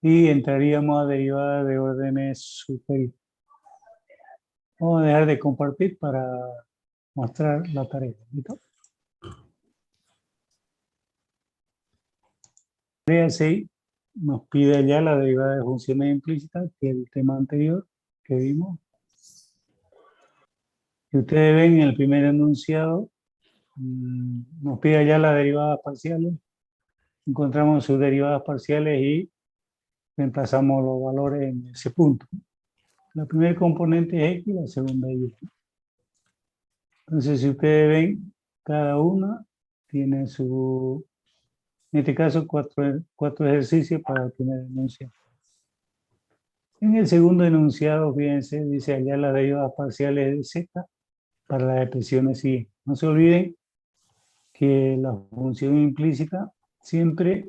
y entraríamos a derivadas de órdenes superiores. Vamos a dejar de compartir para mostrar la tarea. ¿Listo? Tarea 6 nos pide ya la derivada de funciones implícitas, que es el tema anterior que vimos. Si ustedes ven en el primer enunciado, nos pide ya las derivadas parciales. Encontramos sus derivadas parciales y reemplazamos los valores en ese punto. La primera componente es X, la segunda es Y. Entonces, si ustedes ven, cada una tiene su, en este caso, cuatro ejercicios para el primer enunciado. En el segundo enunciado, fíjense, dice allá las derivadas parciales de Z para las expresiones siguientes. No se olviden que la función implícita siempre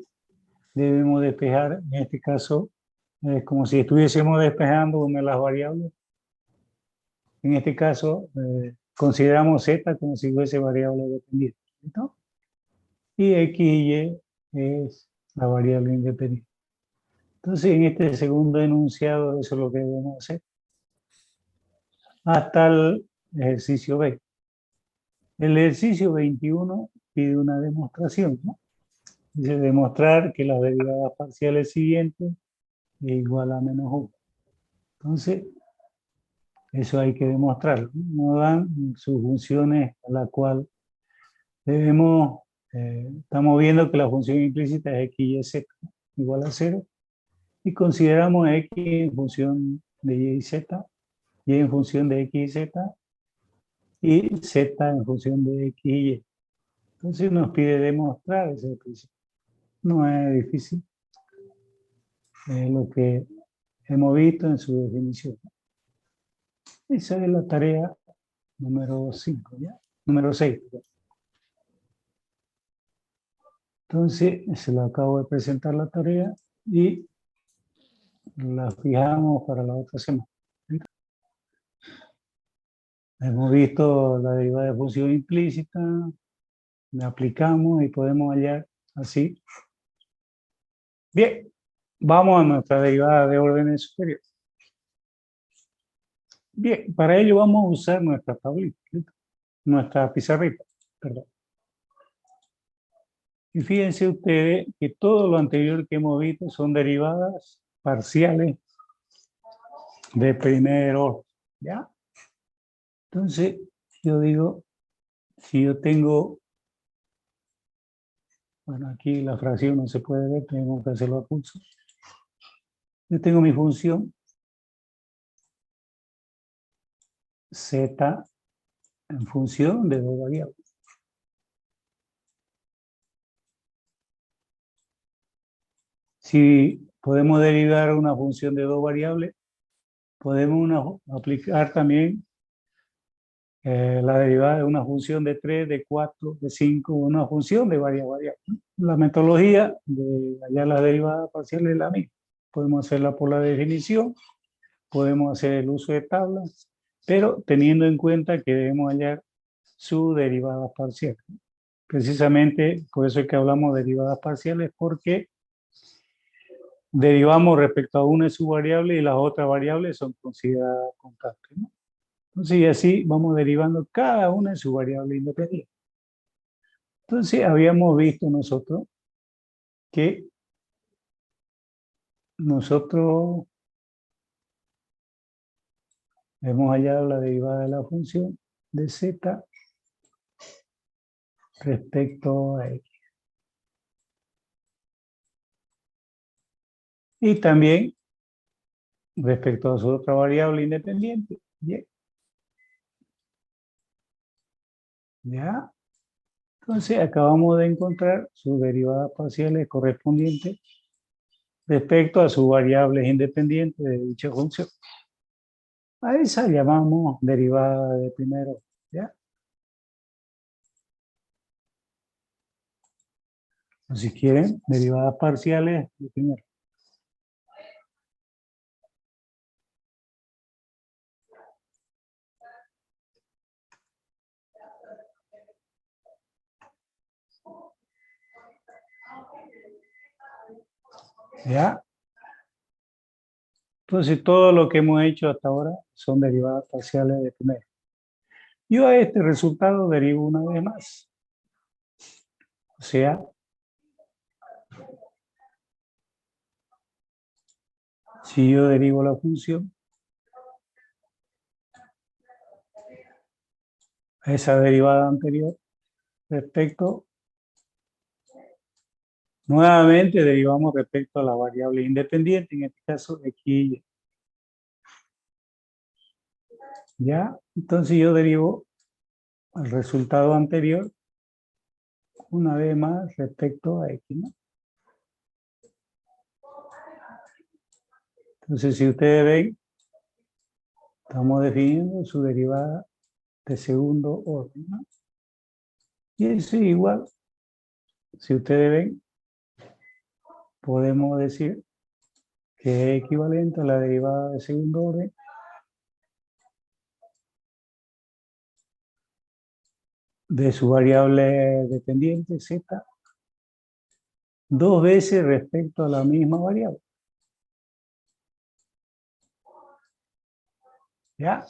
debemos despejar, en este caso, es como si estuviésemos despejando una de las variables. En este caso, consideramos Z como si fuese variable dependiente, ¿no? Y X y Y es la variable independiente. Entonces, en este segundo enunciado, eso es lo que debemos hacer. Hasta el ejercicio B. El ejercicio 21 pide una demostración, ¿no? Dice demostrar que las derivadas parciales siguientes es igual a menos 1. Entonces, eso hay que demostrarlo. Nos dan sus funciones a la cual debemos, estamos viendo que la función implícita es x y z igual a 0 y consideramos x en función de y z, y en función de x y z y z en función de x y y. Entonces nos pide demostrar ese principio. No es difícil, es lo que hemos visto en su definición. Esa es la tarea número 5, ¿ya? Número 6. Entonces, se lo acabo de presentar la tarea y la fijamos para la otra semana. Hemos visto la derivada de función implícita, la aplicamos y podemos hallar así. Bien, vamos a nuestra derivada de órdenes superiores. Bien, para ello vamos a usar nuestra tablita, nuestra pizarrita, perdón. Y fíjense ustedes que todo lo anterior que hemos visto son derivadas parciales de primer orden, ¿ya? Entonces, yo digo, si yo tengo, bueno, aquí la fracción no se puede ver, tenemos que hacerlo a pulso. Yo tengo mi función z en función de dos variables. Si podemos derivar una función de dos variables, podemos aplicar también la derivada de una función de 3, de 4, de 5, una función de varias variables. La metodología de hallar la derivada parcial es la misma. Podemos hacerla por la definición, podemos hacer el uso de tablas, pero teniendo en cuenta que debemos hallar su derivada parcial. Precisamente por eso es que hablamos de derivadas parciales, porque derivamos respecto a una de sus variables y las otras variables son consideradas constantes, ¿no? Entonces, y así vamos derivando cada una de sus variables independientes. Entonces, habíamos visto nosotros que nosotros hemos hallado la derivada de la función de z respecto a x. Y también respecto a su otra variable independiente, y. ¿Ya? Entonces, acabamos de encontrar sus derivadas parciales correspondientes respecto a sus variables independientes de dicha función. A esa llamamos derivada de primero, ¿ya? O si quieren, derivadas parciales de primero. ¿Ya? Entonces, todo lo que hemos hecho hasta ahora son derivadas parciales de primero. Yo a este resultado derivo una vez más. O sea, si yo derivo la función, a esa derivada anterior respecto, nuevamente derivamos respecto a la variable independiente, en este caso x y y. ¿Ya? Entonces yo derivo el resultado anterior una vez más respecto a x, ¿no? Entonces, si ustedes ven, estamos definiendo su derivada de segundo orden, ¿no? Y eso es igual, si ustedes ven, podemos decir que es equivalente a la derivada de segundo orden de su variable dependiente z dos veces respecto a la misma variable. ¿Ya?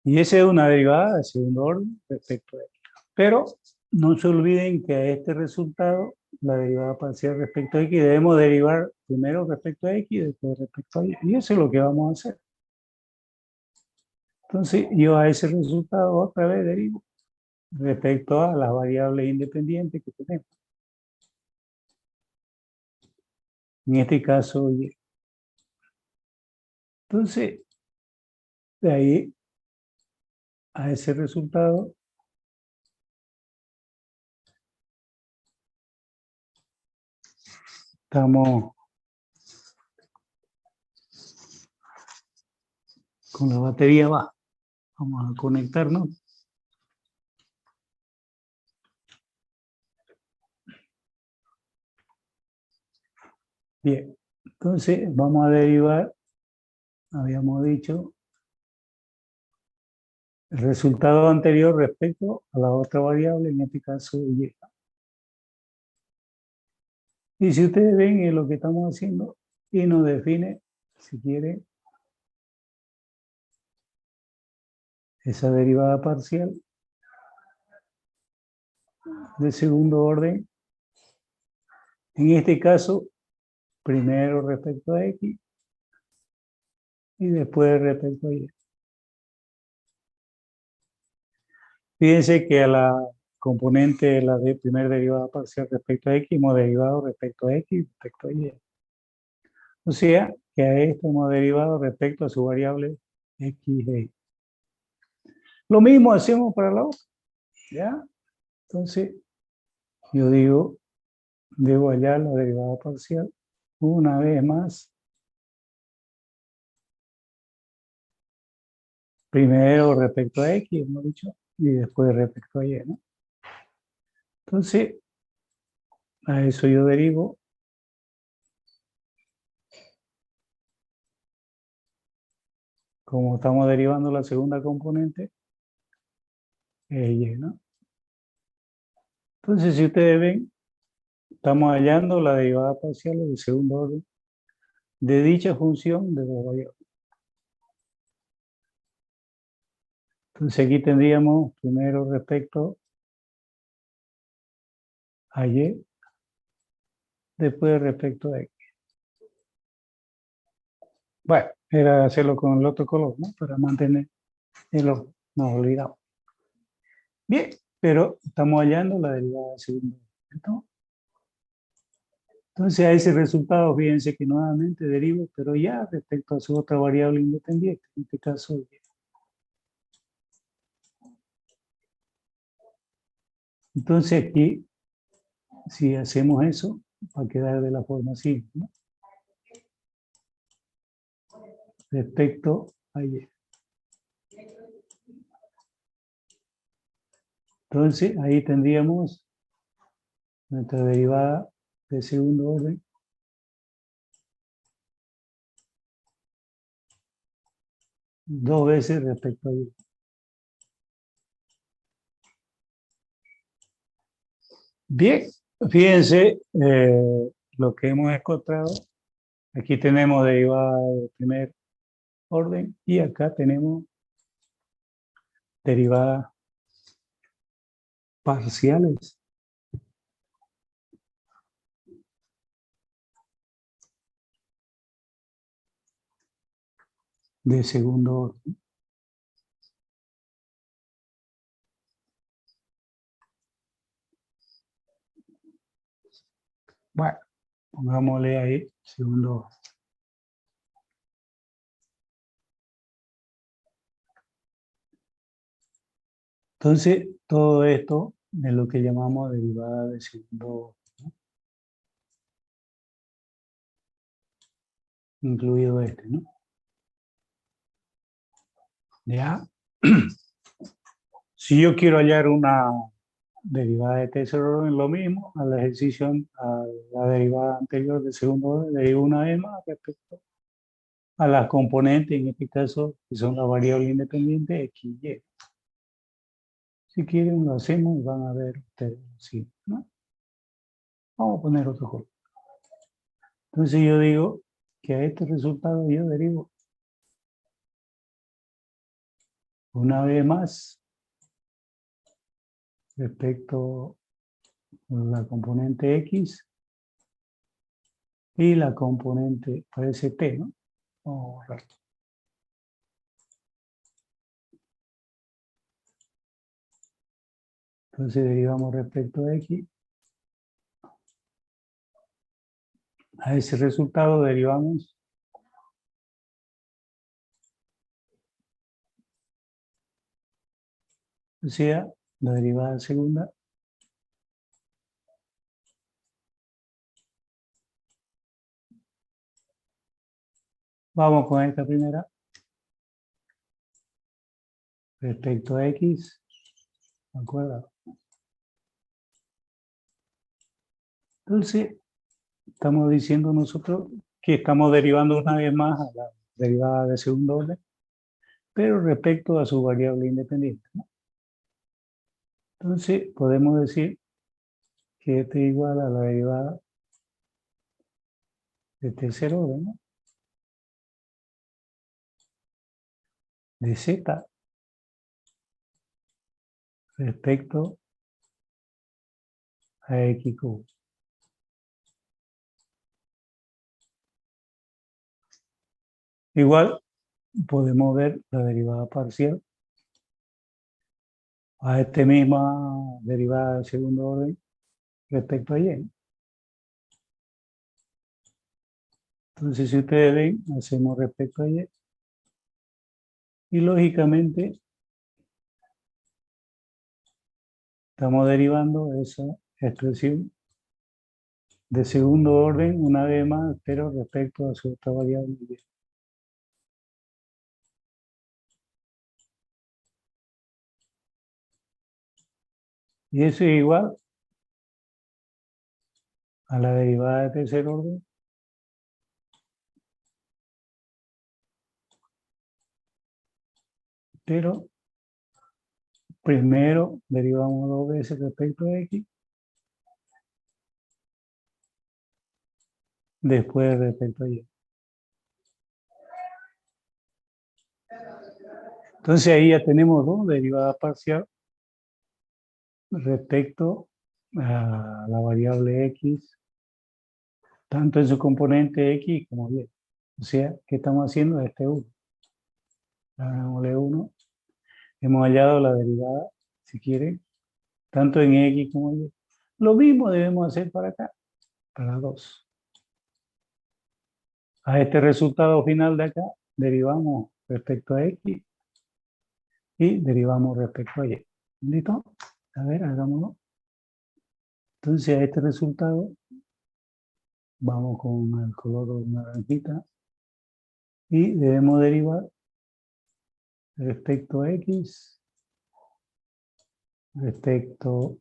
Y esa es una derivada de segundo orden respecto a x. Pero no se olviden que a este resultado, la derivada parcial respecto a x, debemos derivar primero respecto a x y después respecto a y. Y eso es lo que vamos a hacer. Entonces, yo a ese resultado otra vez derivo respecto a las variables independientes que tenemos. En este caso, y. Entonces, de ahí a ese resultado, estamos con la batería baja. Vamos a conectarnos. Bien, entonces vamos a derivar, habíamos dicho, el resultado anterior respecto a la otra variable, en este caso y. Y si ustedes ven es lo que estamos haciendo y nos define, si quieren, esa derivada parcial de segundo orden. En este caso, primero respecto a x y después respecto a y. Fíjense que a la componente de la primera derivada parcial respecto a x hemos derivado respecto a x y respecto a y. O sea, que a esto hemos derivado respecto a su variable x e y. Lo mismo hacemos para la otra, ¿ya? Entonces, yo digo, debo hallar la derivada parcial una vez más. Primero respecto a x, hemos dicho, y después respecto a y, ¿no? Entonces, a eso yo derivo como estamos derivando la segunda componente, y, ¿no? Entonces, si ustedes ven, estamos hallando la derivada parcial del segundo orden de dicha función de dos variables. Entonces, aquí tendríamos primero respecto a y, después respecto a x. Bueno, era hacerlo con el otro color, ¿no? Para mantener el orden, nos olvidamos. Bien, pero estamos hallando la derivada del segundo orden. Entonces, a ese resultado, fíjense que nuevamente derivo, pero ya respecto a su otra variable independiente, en este caso, y. Entonces, aquí, si hacemos eso, va a quedar de la forma así, ¿no? Respecto a y. Entonces, ahí tendríamos nuestra derivada de segundo orden dos veces respecto a y. Bien, fíjense lo que hemos encontrado Aquí tenemos derivada de primer orden y acá tenemos derivadas parciales de segundo orden. Bueno, pongámosle ahí segundo orden. Entonces, todo esto es lo que llamamos derivada de segundo orden, ¿no? Incluido este, ¿no? Ya. Si yo quiero hallar una derivada de tercer orden, lo mismo, a la ejercicio, a la derivada anterior de segundo orden, derivo una vez más respecto a las componentes, en este caso, que son las variables independientes x y. Si quieren, lo hacemos y van a ver ustedes, sí, ¿no? Vamos a poner otro color. Entonces yo digo que a este resultado yo derivo una vez más respecto a la componente x y la componente, parece t, ¿no? Vamos a borrar. Entonces derivamos respecto a x. A ese resultado derivamos o sea, la derivada segunda vamos con esta primera respecto a x, ¿de acuerdo? Entonces, estamos diciendo nosotros que estamos derivando una vez más a la derivada de segundo orden, pero respecto a su variable independiente, ¿no? Entonces, podemos decir que este es igual a la derivada de tercer orden, ¿no? De z respecto a x cubo. Igual podemos ver la derivada parcial a esta misma derivada de segundo orden respecto a y. Entonces, si ustedes ven, hacemos respecto a y. Y lógicamente, estamos derivando esa expresión de segundo orden una vez más, pero respecto a su otra variable y. Y eso es igual a la derivada de tercer orden, pero primero derivamos dos veces respecto a x, después respecto a y. Entonces ahí ya tenemos dos derivadas parciales respecto a la variable x, tanto en su componente x como y. O sea, ¿qué estamos haciendo? Este 1. Hagámosle 1. Hemos hallado la derivada, si quieren, tanto en x como en y. Lo mismo debemos hacer para acá, para 2. A este resultado final de acá, derivamos respecto a x y derivamos respecto a y. ¿Listo? A ver, hagámoslo. Entonces, a este resultado, vamos con el color naranjita y debemos derivar respecto a x, respecto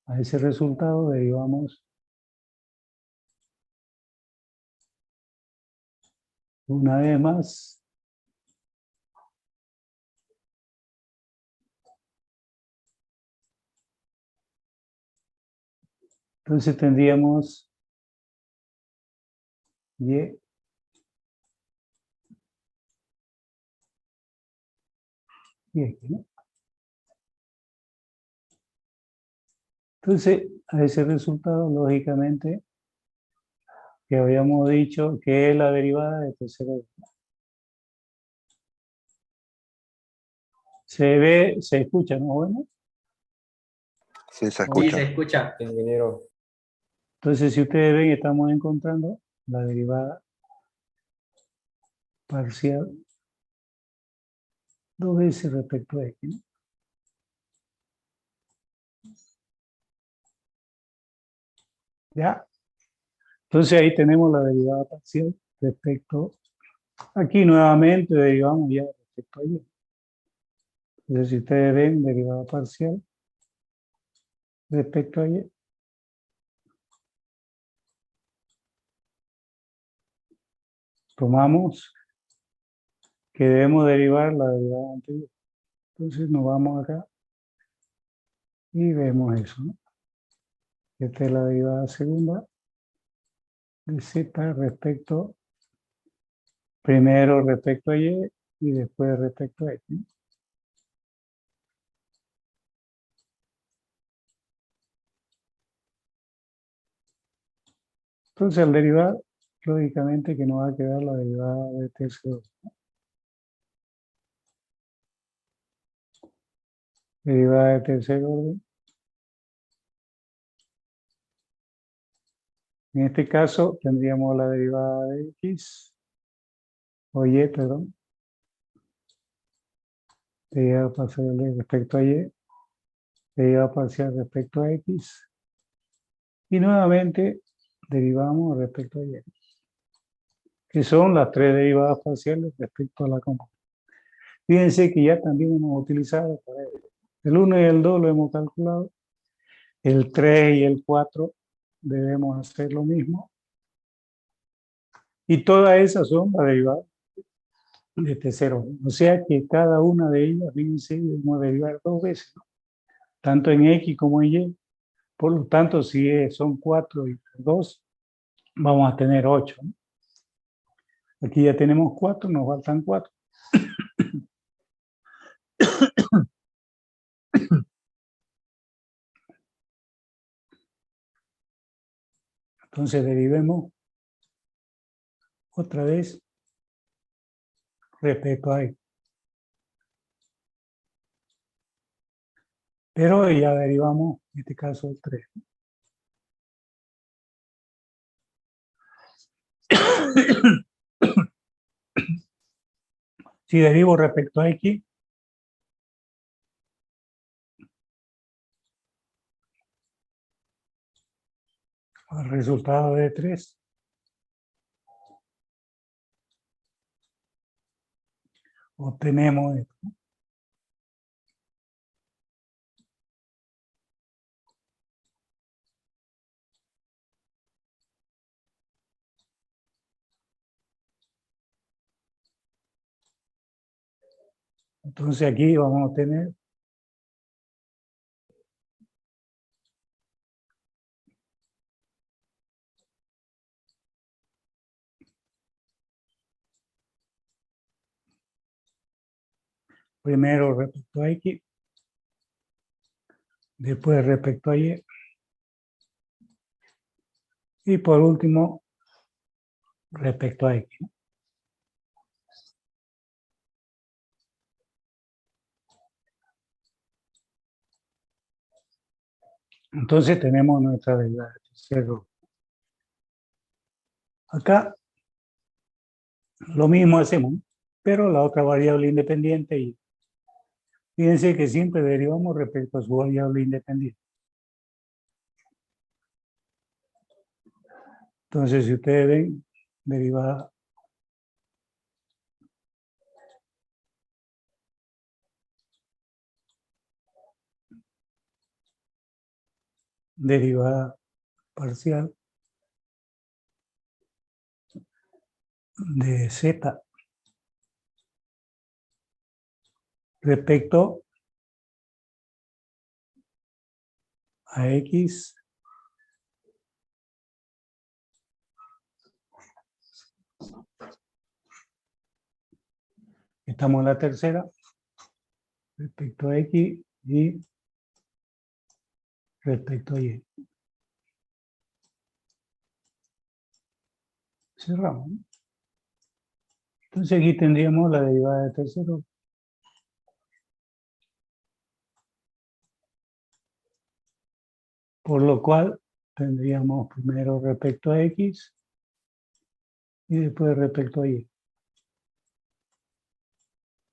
a ese resultado, derivamos una vez más entonces tendríamos y X, ¿no? Entonces, a ese resultado, lógicamente, que habíamos dicho que es la derivada de tercera derivada. Se ve, se escucha, ¿no? Bueno, Sí, se Sí, escucha. se escucha. Ingeniero. entonces si ustedes ven, estamos encontrando la derivada parcial 2 veces respecto a X, ¿no? ¿Ya? Entonces ahí tenemos la derivada parcial respecto, aquí nuevamente derivamos ya respecto a Y. Entonces si ustedes ven derivada parcial respecto a Y, tomamos que debemos derivar la derivada anterior. Entonces nos vamos acá y vemos eso, ¿no? Esta es la derivada segunda de Z respecto, primero respecto a Y y después respecto a X, ¿no? Entonces al derivar, lógicamente que nos va a quedar la derivada de tercer orden. Derivada de tercer orden. En este caso tendríamos la derivada de X, o Y, perdón. Derivada parcial respecto a Y. Derivada parcial respecto a X. Y nuevamente derivamos respecto a Y, que son las 3 derivadas parciales respecto a la componente. Fíjense que ya también hemos utilizado para el 1 y el 2 lo hemos calculado. El 3 y el 4 debemos hacer lo mismo. Y todas esas son las derivadas de tercero. O sea que cada una de ellas, fíjense, debemos derivar 2 veces, ¿no? Tanto en X como en Y. Por lo tanto, si son 4 y 2, vamos a tener 8, ¿no? Aquí ya tenemos 4, nos faltan 4. Entonces derivemos otra vez respecto a X. Pero ya derivamos, en este caso, el 3. Si derivo respecto a X, el resultado de 3, obtenemos esto. Entonces aquí vamos a tener primero respecto a X, después respecto a Y, y por último respecto a X, ¿no? Entonces tenemos nuestra derivada de tercero. Acá lo mismo hacemos, ¿no? Pero la otra variable independiente, y fíjense que siempre derivamos respecto a su variable independiente. Entonces, si ustedes ven, derivada parcial de Z respecto a X Estamos en la tercera, respecto a X y respecto a Y. Cerramos, ¿no? Entonces aquí tendríamos la derivada de tercero. Por lo cual tendríamos primero respecto a X y después respecto a Y.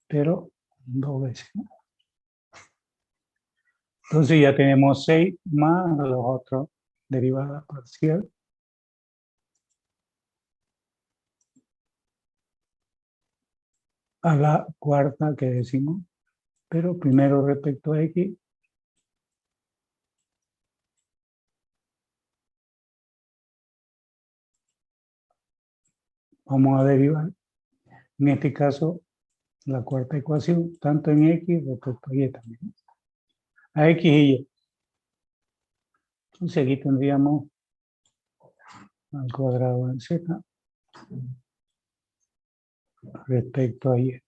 Pero 2 veces, ¿no? Entonces ya tenemos 6 más los otros derivadas parcial. A la cuarta que decimos, pero primero respecto a X. Vamos a derivar, en este caso, la cuarta ecuación, tanto en X respecto a Y también. A X y Y. Entonces aquí tendríamos al cuadrado en Z respecto a Y.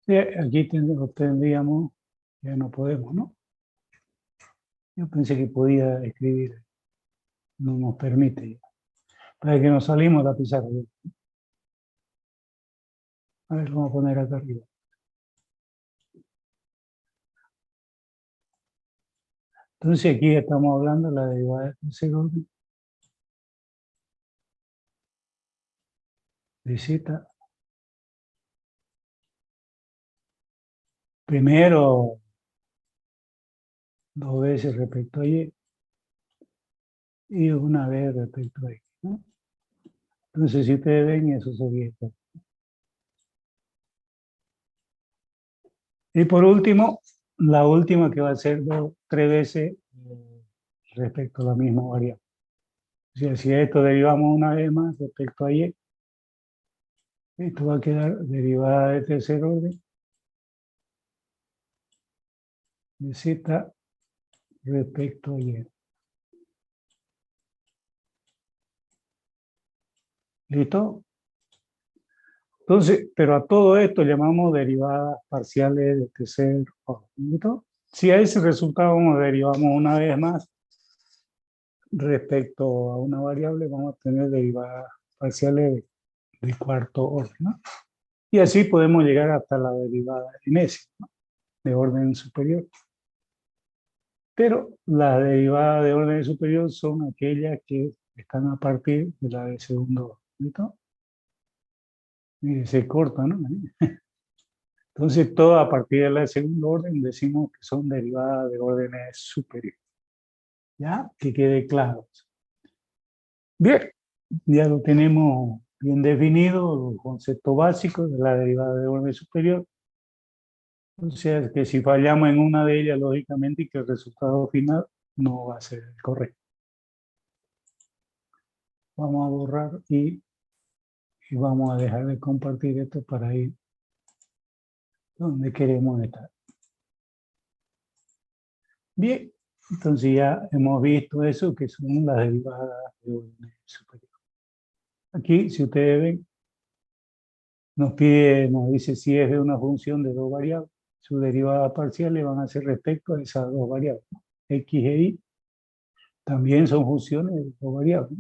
Aquí tendríamos, ya no podemos, ¿no? Yo pensé que podía escribir, no nos permite. Para que nos salimos de la pizarra. A ver, vamos a poner acá arriba. Entonces aquí estamos hablando de la derivada de tercer orden de Z. Primero, 2 veces respecto a Y y una vez respecto a X, ¿no? Entonces, si ustedes ven, eso sería esto. Y por último, la última que va a ser 3 veces respecto a la misma variable. O sea, si a esto derivamos una vez más respecto a Y, esto va a quedar derivada de tercer orden de Z respecto a Y. ¿Listo? Entonces, pero a todo esto llamamos derivadas parciales de tercer orden. ¿Listo? Si a ese resultado nos derivamos una vez más respecto a una variable, vamos a tener derivadas parciales de cuarto orden, ¿no? Y así podemos llegar hasta la derivada en S, ¿no? De orden superior. Pero las derivadas de orden superior son aquellas que están a partir de la de segundo orden. ¿Listo? Mire, se corta, ¿no? Entonces, todo a partir de la de segundo orden decimos que son derivadas de órdenes superiores. ¿Ya? Que quede claro. Bien, ya lo tenemos bien definido, los conceptos básicos de la derivada de orden superior. O sea, que si fallamos en una de ellas, lógicamente, y que el resultado final no va a ser el correcto. Vamos a borrar y vamos a dejar de compartir esto para ir donde queremos estar. Bien, entonces ya hemos visto eso, que son las derivadas de orden superior. Aquí, si ustedes ven, nos dice si es de una función de 2 variables. Sus derivadas parciales van a ser respecto a esas 2 variables. X e Y también son funciones de 2 variables.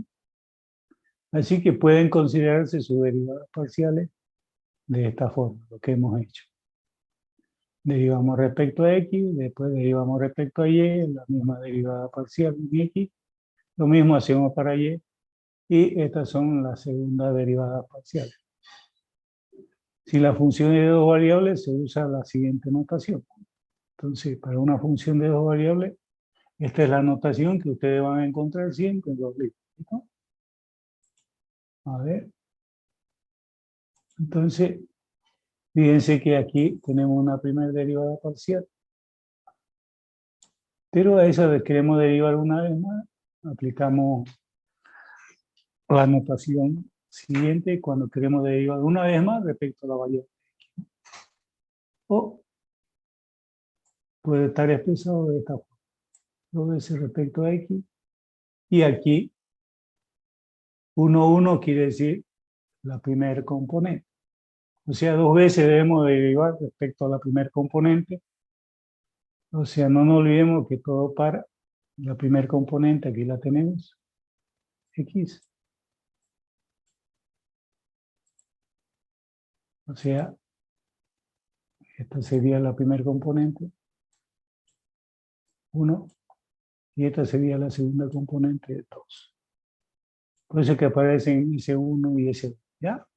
Así que pueden considerarse sus derivadas parciales de esta forma, lo que hemos hecho. Derivamos respecto a X, después derivamos respecto a Y, la misma derivada parcial en X. Lo mismo hacemos para Y. Y estas son las segundas derivadas parciales. Si la función es de 2 variables, se usa la siguiente notación. Entonces, para una función de 2 variables, esta es la notación que ustedes van a encontrar siempre en los libros. ¿No? A ver. Entonces, fíjense que aquí tenemos una primera derivada parcial. Pero a esa queremos derivar una vez más. Aplicamos la notación siguiente cuando queremos derivar una vez más respecto a la variable X. O puede estar expresado de esta forma. 2 veces respecto a X. Y aquí 1 quiere decir la primer componente. O sea, 2 veces debemos derivar respecto a la primer componente. O sea, no nos olvidemos que todo para la primer componente, aquí la tenemos, X. O sea, esta sería la primer componente, 1, y esta sería la segunda componente, 2. Por eso es que aparecen ese 1 y ese 2, ¿ya?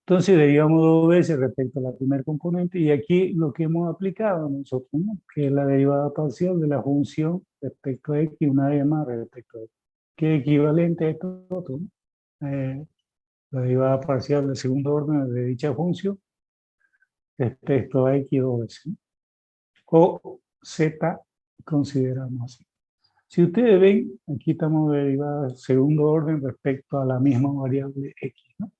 Entonces derivamos 2 veces respecto a la primer componente, y aquí lo que hemos aplicado nosotros, ¿no? Que es la derivada parcial de la función respecto a X, una vez más respecto a X, que es equivalente a esto otro, ¿no? La derivada parcial del segundo orden de dicha función respecto a X 2 veces, ¿no? O Z consideramos así. Si ustedes ven, aquí estamos derivando segundo orden respecto a la misma variable X, ¿no?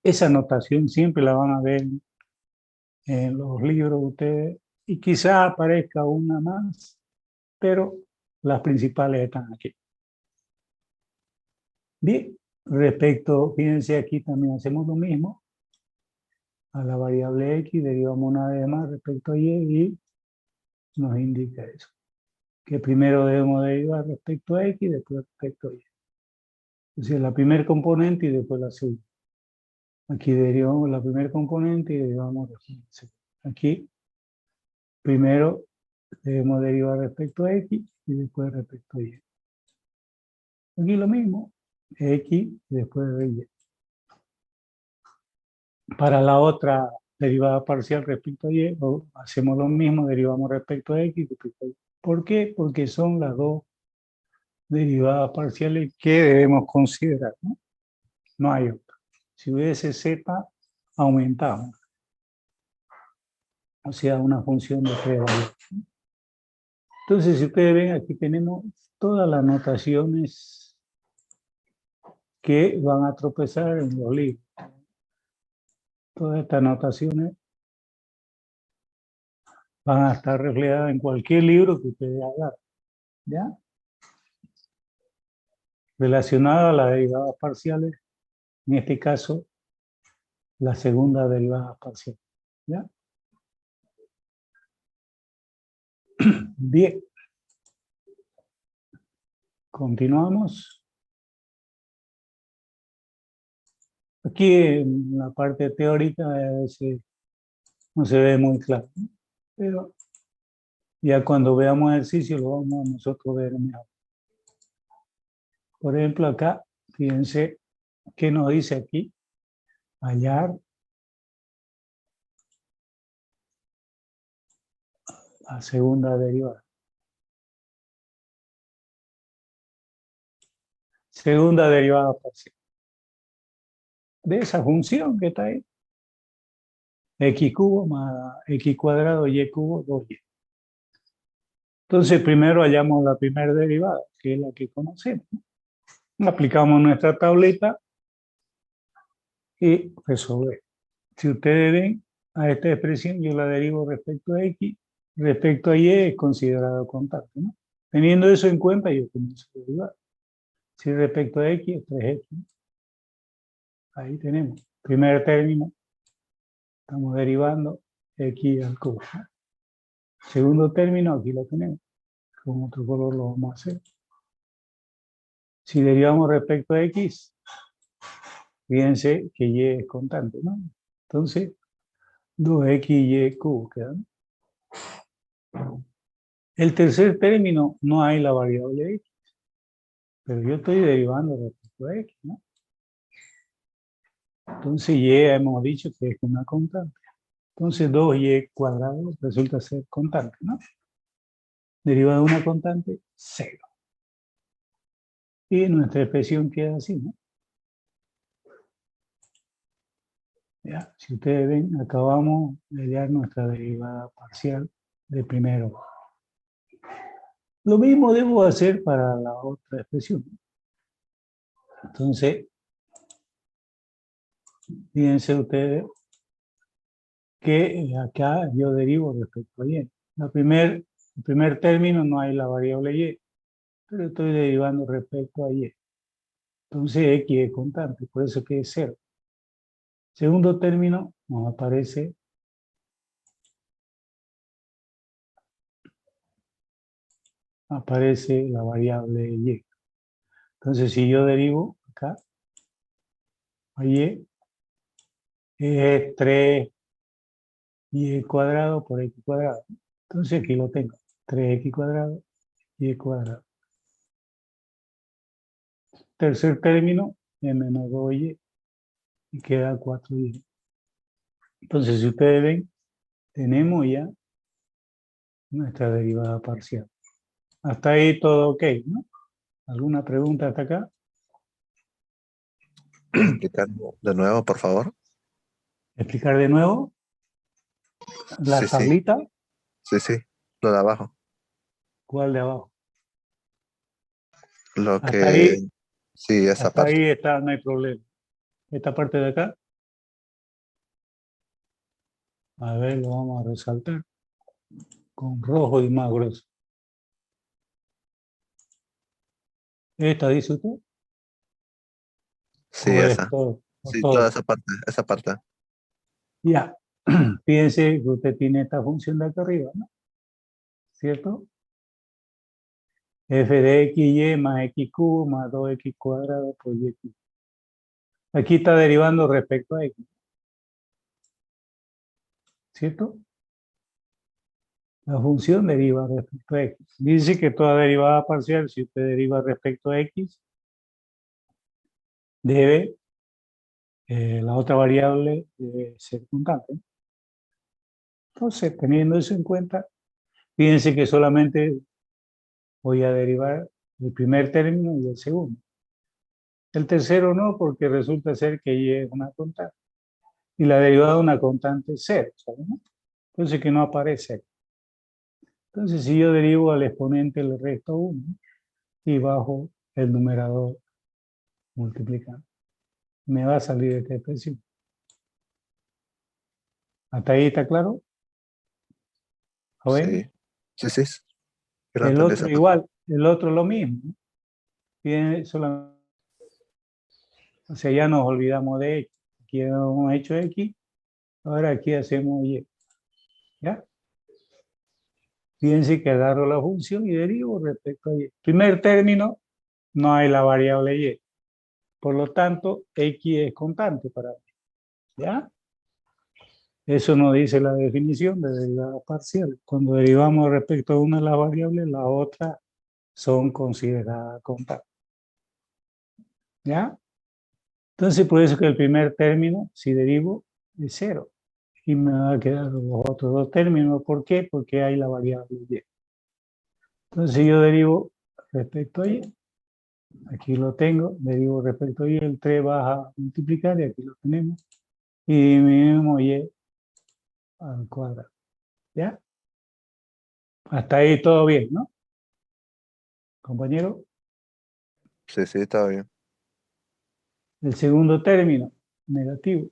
Esa notación siempre la van a ver en los libros de ustedes, y quizá aparezca una más, pero las principales están aquí. Bien, respecto, fíjense, aquí también hacemos lo mismo. A la variable X derivamos una vez más respecto a Y nos indica eso, que primero debemos derivar respecto a X y después respecto a Y. Es decir, la primer componente y después la segunda. Aquí derivamos la primer componente y derivamos la segunda. Aquí primero debemos derivar respecto a X y después respecto a Y. Aquí lo mismo, X y después de Y. Para la otra derivada parcial respecto a Y, hacemos lo mismo, derivamos respecto a X y respecto a Y. ¿Por qué? Porque son las dos derivadas parciales que debemos considerar, ¿no? No hay otra. Si hubiese Z, aumentamos. O sea, una función de 3 valores. Entonces, si ustedes ven, aquí tenemos todas las notaciones que van a tropezar en los libros. Todas estas notaciones van a estar reflejadas en cualquier libro que ustedes hagan, ¿ya? Relacionadas a las derivadas parciales, en este caso, la segunda derivada parcial, ¿ya? Bien. Continuamos. Aquí en la parte teórica a veces no se ve muy claro, ¿no? Pero ya cuando veamos ejercicio lo vamos a nosotros ver mejor. Por ejemplo, acá, fíjense qué nos dice aquí. Hallar la segunda derivada. Segunda derivada parcial de esa función que está ahí. X cubo más X cuadrado, Y cubo, 2Y. Entonces, primero hallamos la primera derivada, que es la que conocemos. Aplicamos nuestra tableta y resolvemos. Si ustedes ven a esta expresión, yo la derivo respecto a X, respecto a Y es considerado constante, ¿no? Teniendo eso en cuenta, yo comienzo a derivar. Si respecto a X, es 3X. Ahí tenemos. Primer término, estamos derivando X al cubo. Segundo término, aquí lo tenemos. Con otro color lo vamos a hacer. Si derivamos respecto a X, fíjense que Y es constante, ¿no? Entonces, 2XY cubo quedan. El tercer término no hay la variable X, pero yo estoy derivando respecto a X, ¿no? Entonces Y hemos dicho que es una constante. Entonces 2Y cuadrado resulta ser constante, ¿no? Derivada de una constante, 0. Y nuestra expresión queda así, ¿no? Ya, si ustedes ven, acabamos de hallar nuestra derivada parcial de primero. Lo mismo debo hacer para la otra expresión. Entonces, fíjense ustedes que acá yo derivo respecto a Y. El primer término no hay la variable Y. pero estoy derivando respecto a y. Entonces x es constante, por eso que es 0. Segundo término, nos aparece la variable y. Entonces, si yo derivo acá, a y es 3y cuadrado por x cuadrado. Entonces aquí lo tengo, 3x cuadrado y cuadrado. Tercer término, es menos 2y y queda 4y. Entonces, si ustedes ven, tenemos ya nuestra derivada parcial. Hasta ahí todo ok, ¿no? ¿Alguna pregunta hasta acá? Explicando de nuevo, por favor. Explicar de nuevo la Sí, sí, tablita. sí. Lo de abajo. ¿Cuál de abajo? Lo Hasta que, ahí, sí, esa hasta parte. ahí está, no hay problema. Esta parte de acá, a ver, lo vamos a resaltar con rojo y más grueso. ¿Esta dice usted? Sí, ¿O es esa. todo? ¿O Sí, toda todo? esa parte, esa parte. Ya. Fíjense que usted tiene esta función de acá arriba, ¿no? ¿Cierto? F de x, y más x cubo más 2x cuadrado por y. Aquí está derivando respecto a x, ¿cierto? La función deriva respecto a x. Dice que toda derivada parcial, si usted deriva respecto a x, debe, la otra variable debe ser constante. Entonces, teniendo eso en cuenta, fíjense que solamente voy a derivar el primer término y el segundo. El tercero no, porque resulta ser que y es una constante. Y la derivada de una constante es cero, ¿sabes? Entonces, que no aparece aquí. Entonces, si yo derivo al exponente le resto 1 y bajo el numerador multiplicando, me va a salir esta expresión. ¿Hasta ahí está claro? Sí, ¿Joven? sí. Yo lo El entendí otro esa parte. igual, el otro lo mismo. Tiene solamente, o sea, ya nos olvidamos de X. Aquí hemos hecho X, ahora aquí hacemos Y. ¿Ya? Fíjense que agarro la función y derivo respecto a Y. Primer término, no hay la variable Y. Por lo tanto, X es constante para mí. ¿Ya? Eso nos dice la definición de derivada parcial. Cuando derivamos respecto a una de las variables, las otras son consideradas constantes. ¿Ya? Entonces, por eso que el primer término, si derivo, es cero. Y me va a quedar los otros dos términos. ¿Por qué? Porque hay la variable y. Entonces, si yo derivo respecto a y, aquí lo tengo, derivo respecto a y, el 3 baja a multiplicar y aquí lo tenemos. Y dividimos y al cuadrado. ¿Ya? Hasta ahí todo bien, ¿no? Compañero. Sí, está bien. El segundo término, negativo.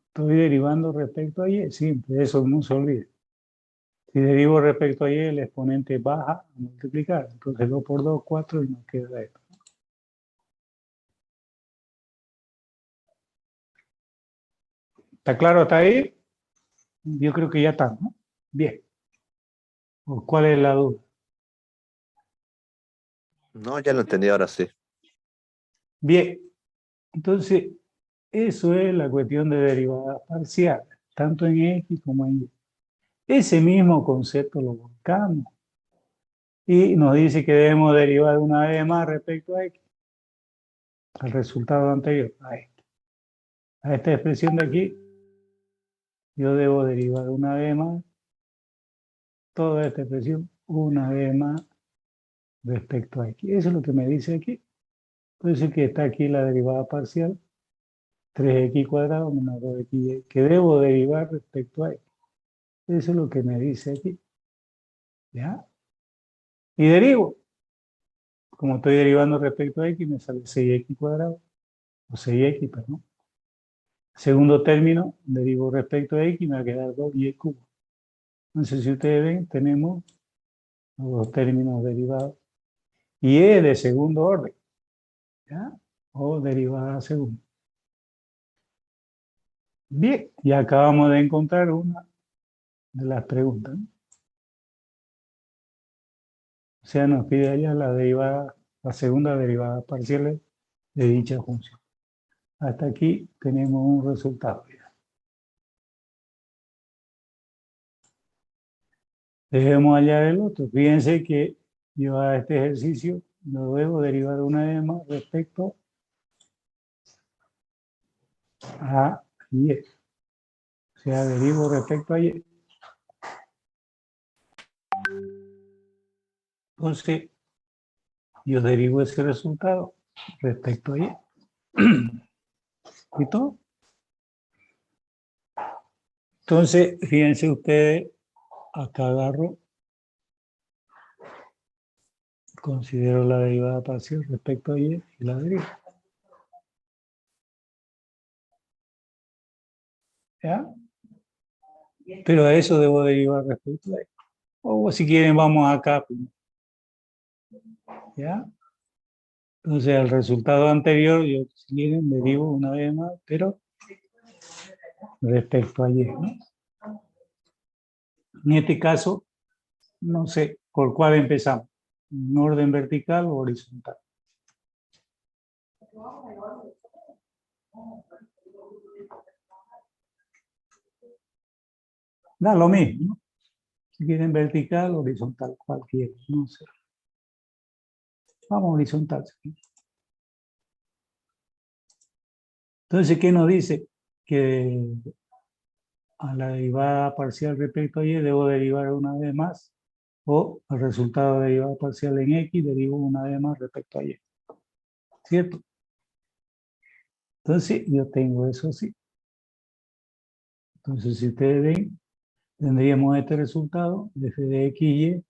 Estoy derivando respecto a y, simple, eso no se olvide. Si derivo respecto a y, el exponente baja a multiplicar. Entonces 2 por 2, 4 y nos queda esto. ¿Está claro hasta ahí? Yo creo que ya está, ¿no? Bien. ¿Cuál es la duda? No, ya lo entendí ahora sí. Bien. Entonces, eso es la cuestión de derivadas parciales, tanto en X como en Y. Ese mismo concepto lo buscamos y nos dice que debemos derivar una vez más respecto a X, al resultado anterior, a esta expresión de aquí. Yo debo derivar una vez más toda esta expresión, una vez más respecto a X. Eso es lo que me dice aquí. Entonces, que está aquí la derivada parcial, 3x cuadrado menos 2xy, que debo derivar respecto a X. Eso es lo que me dice aquí. ¿Ya? Y derivo. Como estoy derivando respecto a X, me sale 6x cuadrado, o 6x, perdón. Segundo término, derivo respecto a X, me va a quedar 2y cubo. Entonces, si ustedes ven, tenemos los dos términos derivados y es de segundo orden, ¿ya? O derivada segunda. Bien, y acabamos de encontrar una de las preguntas, ¿no? O sea, nos pide allá la derivada, la segunda derivada parcial de dicha función. Hasta aquí tenemos un resultado. Dejemos hallar el otro. Fíjense que yo a este ejercicio lo debo derivar una vez más respecto a y. O sea, derivo respecto a y. Entonces, yo derivo ese resultado respecto a y. ¿Y todo? Entonces, fíjense ustedes, acá agarro, considero la derivada parcial respecto a y la derivo. ¿Ya? Pero a eso debo derivar respecto a y. O si quieren, vamos acá. ¿Ya? Entonces, el resultado anterior, yo si quieren, derivo una vez más, pero respecto a y, ¿no? En este caso, no sé por cuál empezamos, en orden vertical o horizontal. Da lo mismo, ¿no? Si quieren vertical o horizontal, cualquiera, no sé. Vamos horizontal. Entonces, ¿qué nos dice? Que a la derivada parcial respecto a y debo derivar una vez más, o al resultado de derivada parcial en x derivo una vez más respecto a y. ¿Cierto? Entonces, yo tengo eso así. Entonces, si ustedes ven, tendríamos este resultado, f de x y y,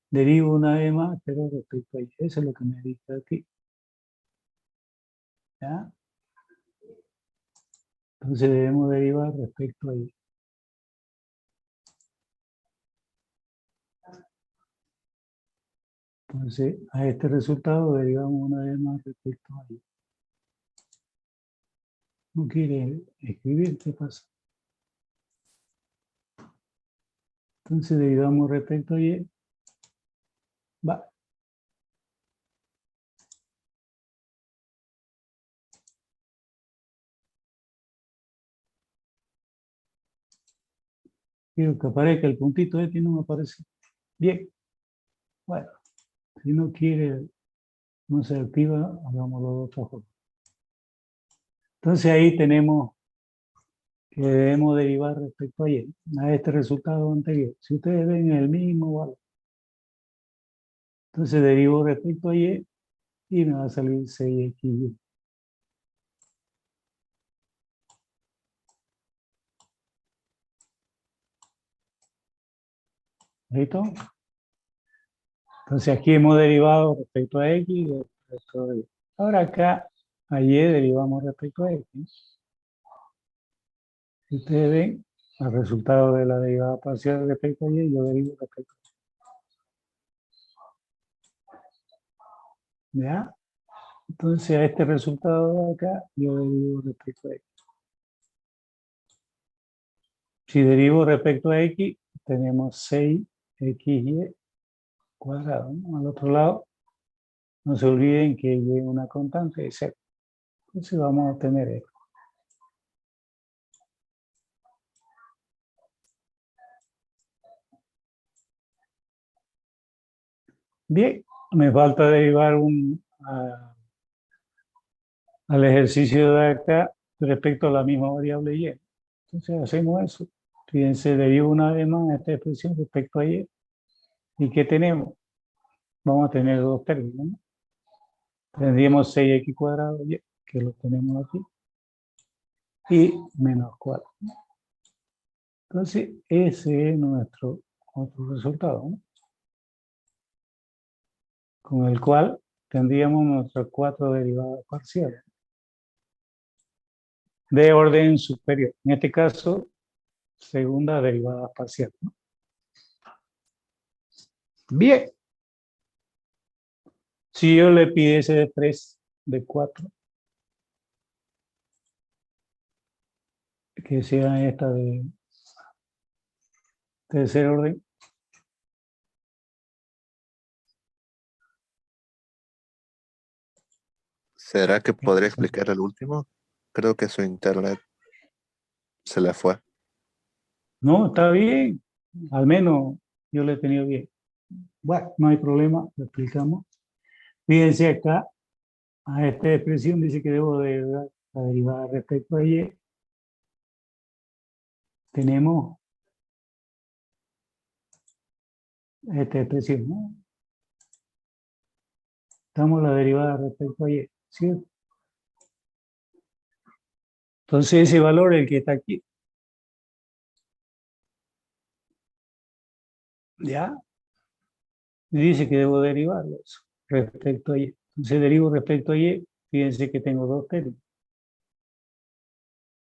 derivo una vez más, pero respecto a y. Eso es lo que me dice aquí. ¿Ya? Entonces, debemos derivar respecto a y. Entonces, a este resultado derivamos una vez más respecto a y. ¿No quiere escribir? ¿Qué pasa? Entonces, derivamos respecto a y. Va. Quiero que aparezca el puntito y no me aparece. Bien. Bueno, si no quiere, no se activa, hagámoslo de otra forma. Entonces, ahí tenemos que debemos derivar respecto a este resultado anterior. Si ustedes ven el mismo valor, entonces derivo respecto a y me va a salir 6xy. ¿Listo? Entonces aquí hemos derivado respecto a x y respecto a y. Ahora acá a y derivamos respecto a x. Si ustedes ven el resultado de la derivada parcial respecto a y, yo derivo respecto a y. ¿Ya? Entonces a este resultado de acá, yo derivo respecto a x. Si derivo respecto a x, tenemos 6xy cuadrado, ¿no? Al otro lado, no se olviden que y es una constante de 0. Entonces vamos a obtener esto. Bien, me falta derivar al ejercicio de acá respecto a la misma variable y. Entonces hacemos eso. Fíjense, derivo una vez más esta expresión respecto a y. ¿Y qué tenemos? Vamos a tener dos términos, ¿no? Tendríamos 6x cuadrado y, que lo tenemos aquí, y menos 4. Entonces, ese es nuestro otro resultado, ¿no? Con el cual tendríamos nuestras 4 derivadas parciales de orden superior. En este caso, segunda derivada parcial, ¿no? Bien. Si yo le pidiese de 3, de 4, que sea esta de tercer orden, ¿Será que podría explicar el último? Creo que su internet se le fue. no, está bien, al menos yo lo he tenido bien. Bueno, no hay problema, lo explicamos. Fíjense acá, a esta expresión dice que debo de dar la derivada respecto a y. Tenemos esta expresión, ¿no? Damos la derivada respecto a y, ¿cierto? Entonces ese valor, el que está aquí, ya, me dice que debo derivarlo eso, respecto a y. Entonces derivo respecto a y, fíjense que tengo dos términos.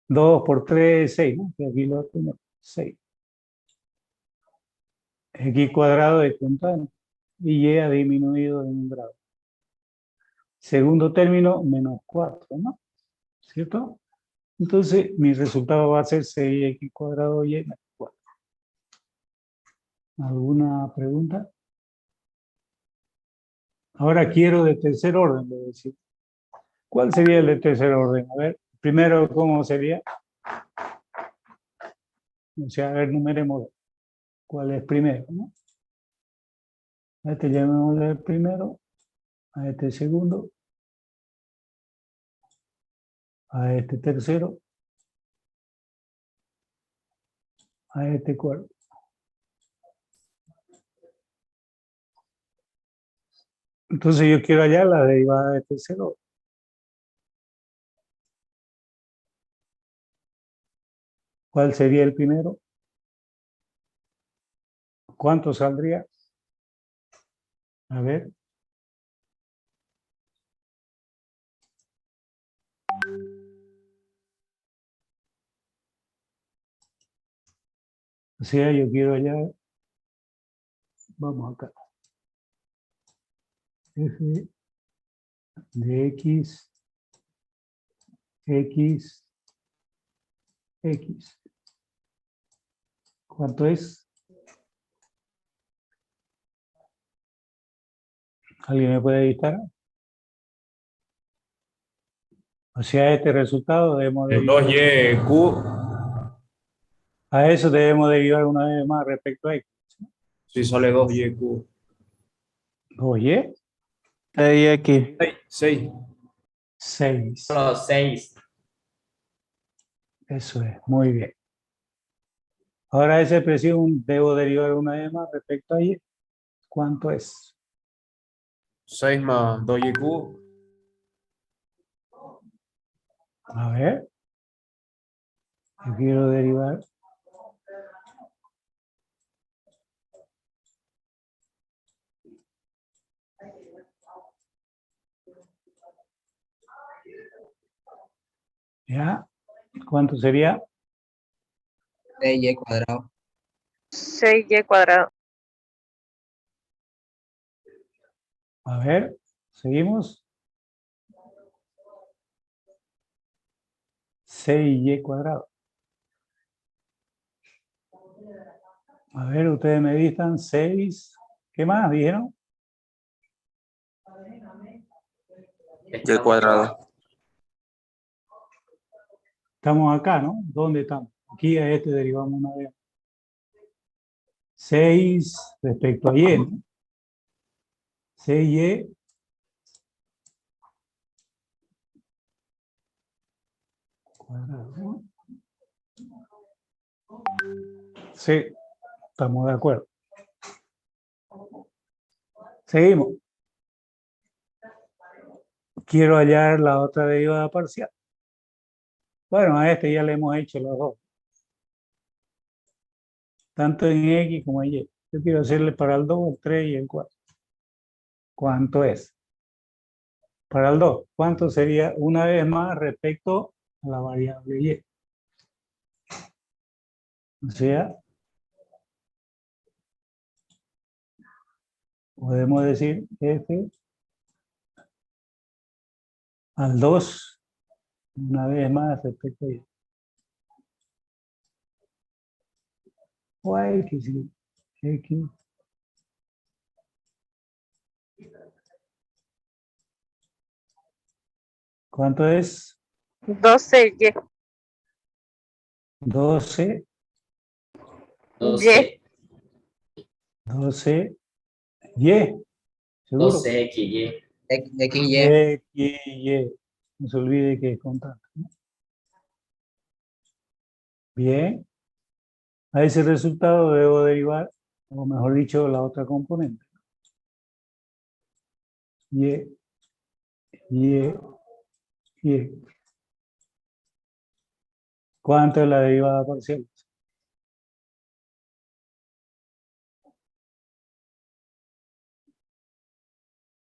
2 por 3, 6, ¿no? Que aquí lo tengo, 6. X cuadrado es constante y y ha disminuido en un grado. Segundo término, menos 4, ¿no? ¿Cierto? Entonces, mi resultado va a ser 6x cuadrado y menos 4. ¿Alguna pregunta? Ahora quiero de tercer orden, le decir. ¿Cuál sería el de tercer orden? A ver, primero, ¿cómo sería? O sea, a ver, numeremos cuál es primero, ¿no? A este llamémosle el primero, a este segundo, a este tercero, a este cuarto. Entonces yo quiero hallar la derivada de tercero. ¿Cuál sería el primero? ¿Cuánto saldría? A ver. O sea, yo quiero hallar, vamos acá, f de x, x, x. ¿Cuánto es? ¿Alguien me puede dictar? O sea, este resultado debemos derivar. 2y A eso debemos derivar una vez más respecto a x. si sale 2y Oye, 6x. 6. 6. Los 6. Eso es, muy bien. Ahora esa expresión debo derivar una vez más respecto a y. ¿Cuánto es? 6 más 2y. A ver, yo quiero derivar. ¿Ya? ¿Cuánto sería? 6y cuadrado. 6y cuadrado. A ver, seguimos. 6y cuadrado. A ver, ustedes me dictan 6. ¿Qué más dijeron? Y cuadrado. Estamos acá, ¿no? ¿Dónde estamos? Aquí a este derivamos una vez. 6 respecto a y, ¿no? 6y cuadrado, ¿no? Sí, estamos de acuerdo. Seguimos. Quiero hallar la otra derivada parcial. Bueno, a este ya le hemos hecho los dos. Tanto en x como en y. Yo quiero hacerle para el 2, el 3 y el 4. ¿Cuánto es? Para el 2, ¿cuánto sería una vez más respecto a la variable y? O sea, podemos decir f al 2, una vez más respecto a y. O a x, sí. X. ¿Cuánto es? 12Y. 12, 12, 12, y. ¿Seguro? 12XY. XY. X, Y. No se olvide que es constante, ¿no? Bien. A ese resultado debo derivar, o mejor dicho, la otra componente. Y, Y, Y. ¿Cuánto es la derivada parcial?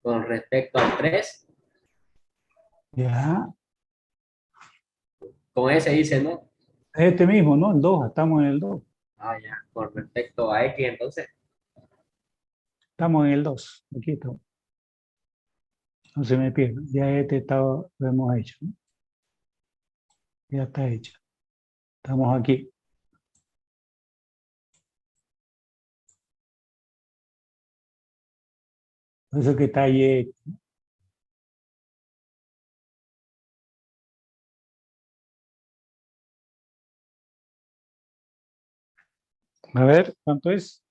Con respecto al 3, Ya. con ese dice, ¿no? Este mismo, ¿no? El 2, estamos en el 2. Ah, ya. Con respecto a X, entonces. Estamos en el 2. Aquí estamos. No se me pierda. Ya este estado lo hemos hecho, ¿no? Ya está hecho. Estamos aquí. Por eso que está ahí. A ver, ¿cuánto es?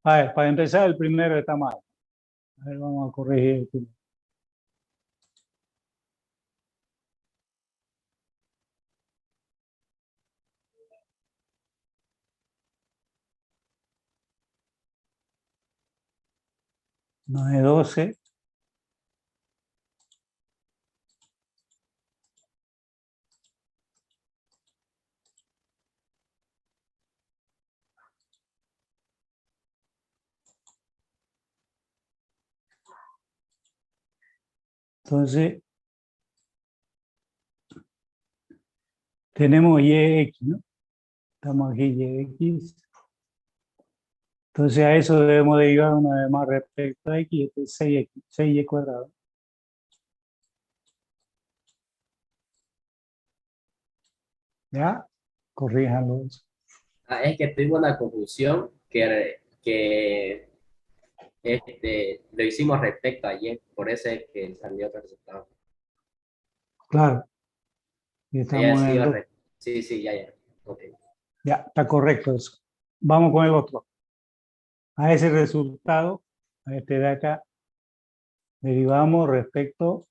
A ver, para empezar, el primero está mal. A ver, vamos a corregir el primero. No es 12. Entonces, tenemos YX, ¿no? Estamos aquí, YX. Entonces, a eso debemos derivar una vez más respecto a X, este es 6X, 6Y cuadrado. ¿Ya? Corríjanlo. Ah, es que tuve una confusión que lo hicimos respecto a Y, por eso es que salió otro resultado. Claro. Y Haya estamos en el sido 2. Sí, sí, ya, ya. Ok. Ya, está correcto eso. Vamos con el otro. A ese resultado, a este de acá, derivamos respecto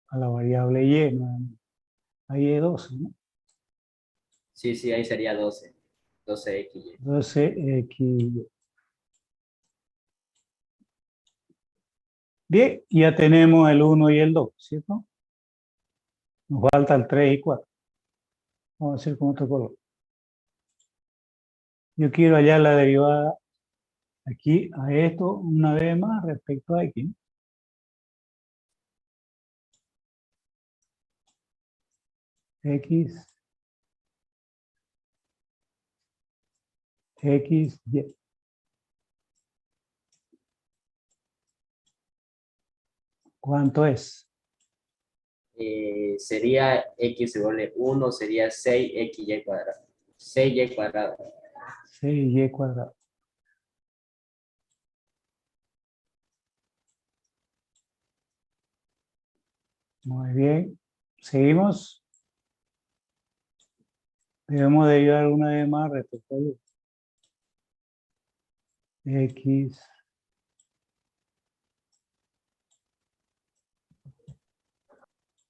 a la variable y. Ahí es 12, ¿no? Sí, sí, ahí sería 12. 12XY. 12x. Bien, ya tenemos el 1 y el 2, ¿cierto? Nos faltan 3 y 4. Vamos a hacer con otro color. Yo quiero hallar la derivada aquí a esto una vez más respecto a x. X, X, Y. ¿Cuánto es? Sería X igual a 1, sería 6XY cuadrado. 6Y cuadrado. 6y cuadrado. Muy bien. Seguimos. Debemos derivar una vez más respecto a y. X.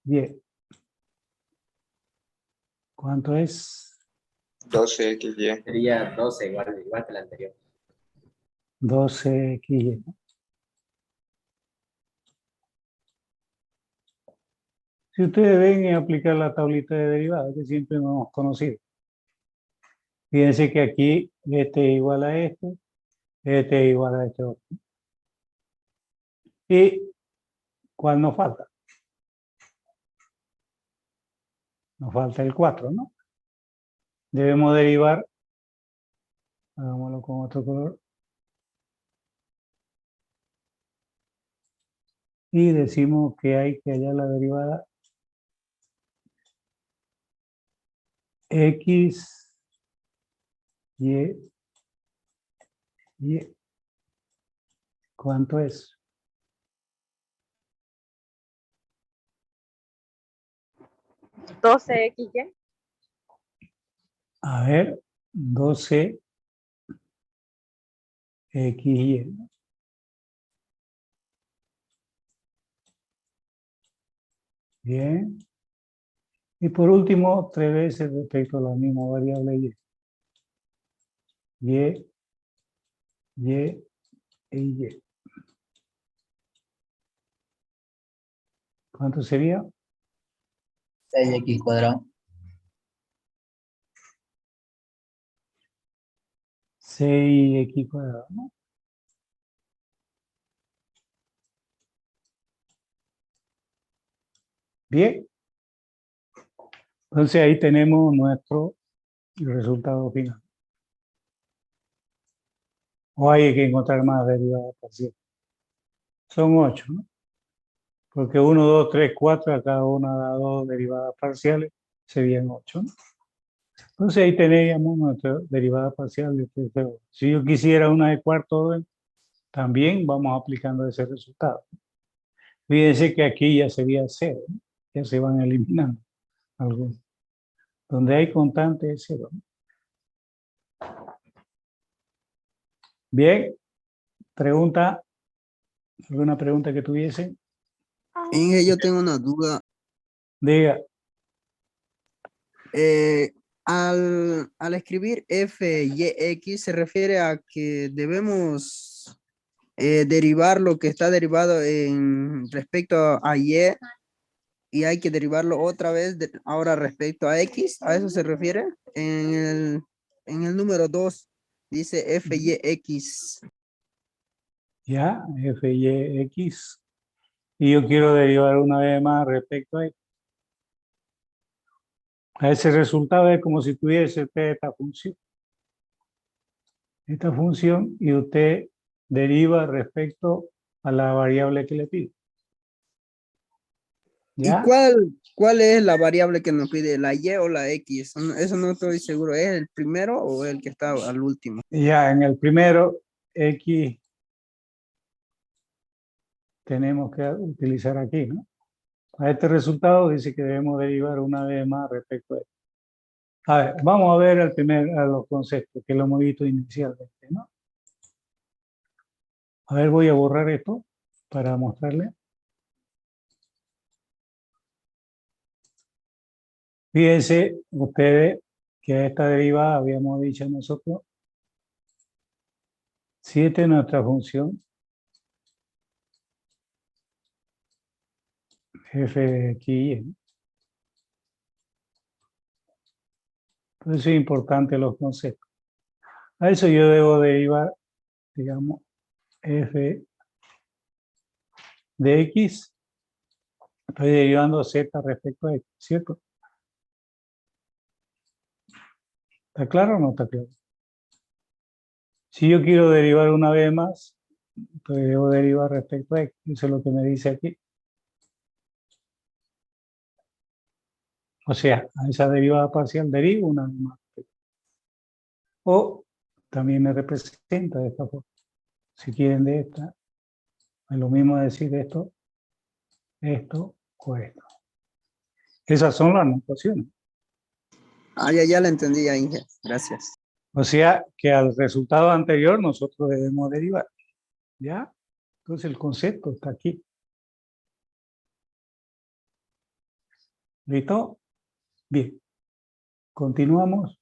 Y. ¿Cuánto es? 12XY. Sería 12 igual que el anterior. 12xy. Si ustedes ven y aplicar la tablita de derivadas que siempre hemos conocido. Fíjense que aquí este es igual a este es igual a este otro. ¿Y cuál nos falta? Nos falta el 4, ¿no? Debemos derivar, hagámoslo con otro color. y decimos que hay que hallar la derivada x, y, y. ¿Cuánto es? Doce XY. A ver, 12 XY. Bien. Y por último, 3 veces respecto a la misma variable y. Y, y e y. ¿Cuánto sería? 6x². 6x², ¿no? Bien. Entonces ahí tenemos nuestro resultado final. O hay que encontrar más derivadas parciales. Son 8, ¿no? Porque 1, 2, 3, 4, a cada una da 2 derivadas parciales, serían 8, ¿no? Entonces ahí teníamos nuestra derivada parcial de tercer orden. Si yo quisiera una de cuarto orden, también vamos aplicando ese resultado. Fíjense que aquí ya sería 0, ¿no? Ya se van eliminando algunos. Donde hay constante es 0, ¿no? Bien, pregunta, ¿alguna pregunta que tuviese? Inge, yo tengo una duda. Diga. Al escribir f, y, x, se refiere a que debemos derivar lo que está derivado en respecto a y hay que derivarlo otra vez ahora respecto a x. ¿A eso se refiere? En el número 2 dice f, y, x. Ya, f, y, x. Y yo quiero derivar una vez más respecto a x. A ese resultado es como si tuviese usted esta función. Esta función y usted deriva respecto a la variable que le pide. ¿Y ¿Ya? cuál es la variable que nos pide? ¿La y o la x? Eso no estoy seguro. ¿Es el primero o el que está al último? Ya, en el primero, x tenemos que utilizar aquí, ¿no? A este resultado dice que debemos derivar una vez más respecto a esto. A ver, vamos a ver a los conceptos que lo hemos visto inicialmente, ¿no? A ver, voy a borrar esto para mostrarle. Fíjense ustedes que a esta derivada habíamos dicho nosotros, si esta es nuestra función, f de x y y. Por eso es importante los conceptos. A eso yo debo derivar, digamos, f de x. Estoy derivando z respecto a x, ¿cierto? ¿Está claro o no está claro? Si yo quiero derivar una vez más, entonces debo derivar respecto a x. Eso es lo que me dice aquí. O sea, a esa derivada parcial derivo una vez más. O también me representa de esta forma. Si quieren de esta, es lo mismo decir esto o esto. Esas son las notaciones. Ah, ya la entendí, ya, Inge. Gracias. O sea, que al resultado anterior nosotros debemos derivar. ¿Ya? Entonces el concepto está aquí. ¿Listo? Bien. Continuamos.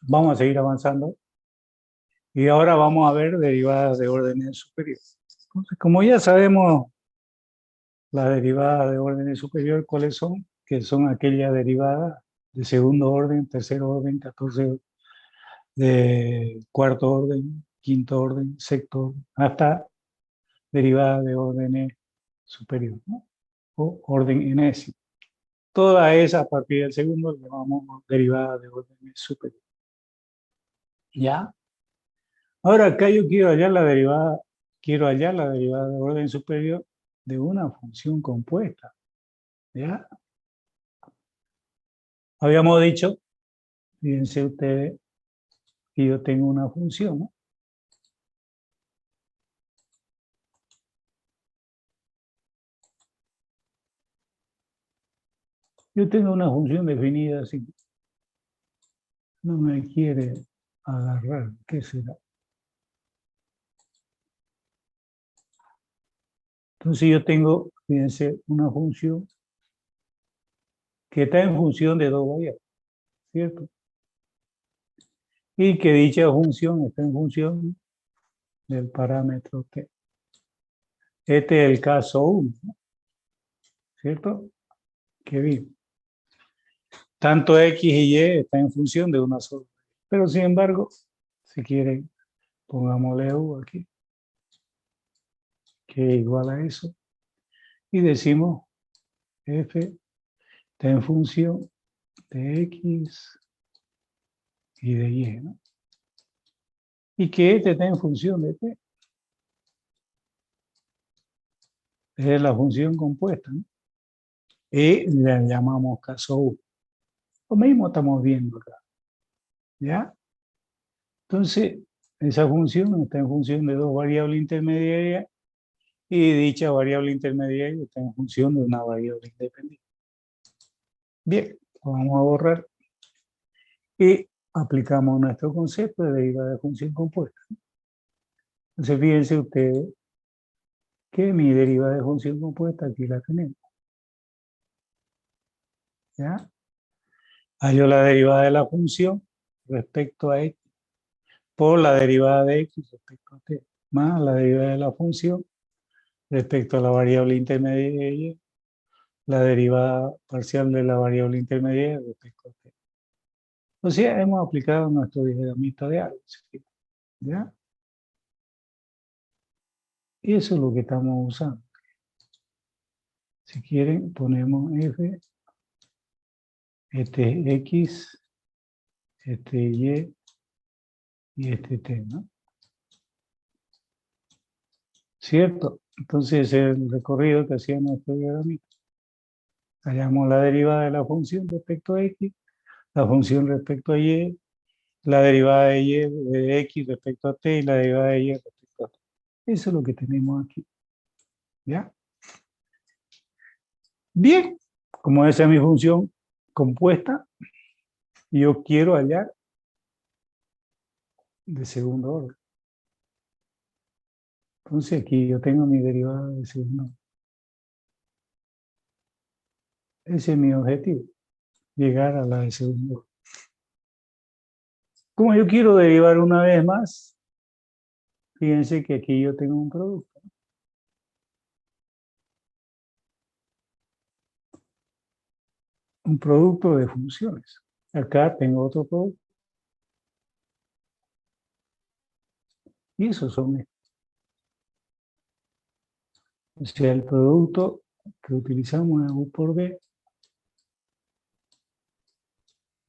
Vamos a seguir avanzando. Y ahora vamos a ver derivadas de órdenes superiores. Entonces, como ya sabemos las derivadas de órdenes superiores, ¿cuáles son? Que son aquellas derivadas de segundo orden, tercer orden, 14, de cuarto orden, quinto orden, sexto orden, hasta derivadas de órdenes superiores, ¿no? O orden enésimo. Toda esa a partir del segundo le llamamos derivada de orden superior. ¿Ya? Ahora acá yo quiero hallar la derivada de orden superior de una función compuesta. ¿Ya? Habíamos dicho, fíjense ustedes, que yo tengo una función, ¿no? Yo tengo una función definida así. No me quiere agarrar. ¿Qué será? Entonces yo tengo, fíjense, una función que está en función de dos variables, ¿cierto? Y que dicha función está en función del parámetro t. Este es el caso 1, ¿cierto? Que vimos. Tanto x y y está en función de una sola. Pero sin embargo, si quieren, pongámosle u aquí, que es igual a eso. Y decimos f está en función de x y de y, ¿no? Y que este está en función de t. Es la función compuesta, ¿no? Y le llamamos caso 1. Lo mismo estamos viendo acá. ¿Ya? Entonces, esa función está en función de dos variables intermediarias y dicha variable intermediaria está en función de una variable independiente. Bien, lo vamos a borrar y aplicamos nuestro concepto de derivada de función compuesta. Entonces, fíjense ustedes que mi derivada de función compuesta aquí la tenemos. ¿Ya? Hallo la derivada de la función respecto a x por la derivada de x respecto a t, más la derivada de la función respecto a la variable intermedia y la derivada parcial de la variable intermedia respecto a t. O sea, hemos aplicado nuestro diagrama de algo, ¿ya? Y eso es lo que estamos usando. Si quieren, ponemos f, este es x, este es y este t, ¿no? ¿Cierto? Entonces, el recorrido que hacía nuestro diagrama. Hallamos la derivada de la función respecto a x, la función respecto a y, la derivada de y de x respecto a t y la derivada de y respecto a t. Eso es lo que tenemos aquí. ¿Ya? Bien, como esa es mi función compuesta, yo quiero hallar de segundo orden. Entonces aquí yo tengo mi derivada de segundo orden. Ese es mi objetivo, llegar a la de segundo orden. Como yo quiero derivar una vez más, fíjense que aquí yo tengo un producto. Un producto de funciones. Acá tengo otro producto. Y esos son estos. O sea, el producto que utilizamos es U por B.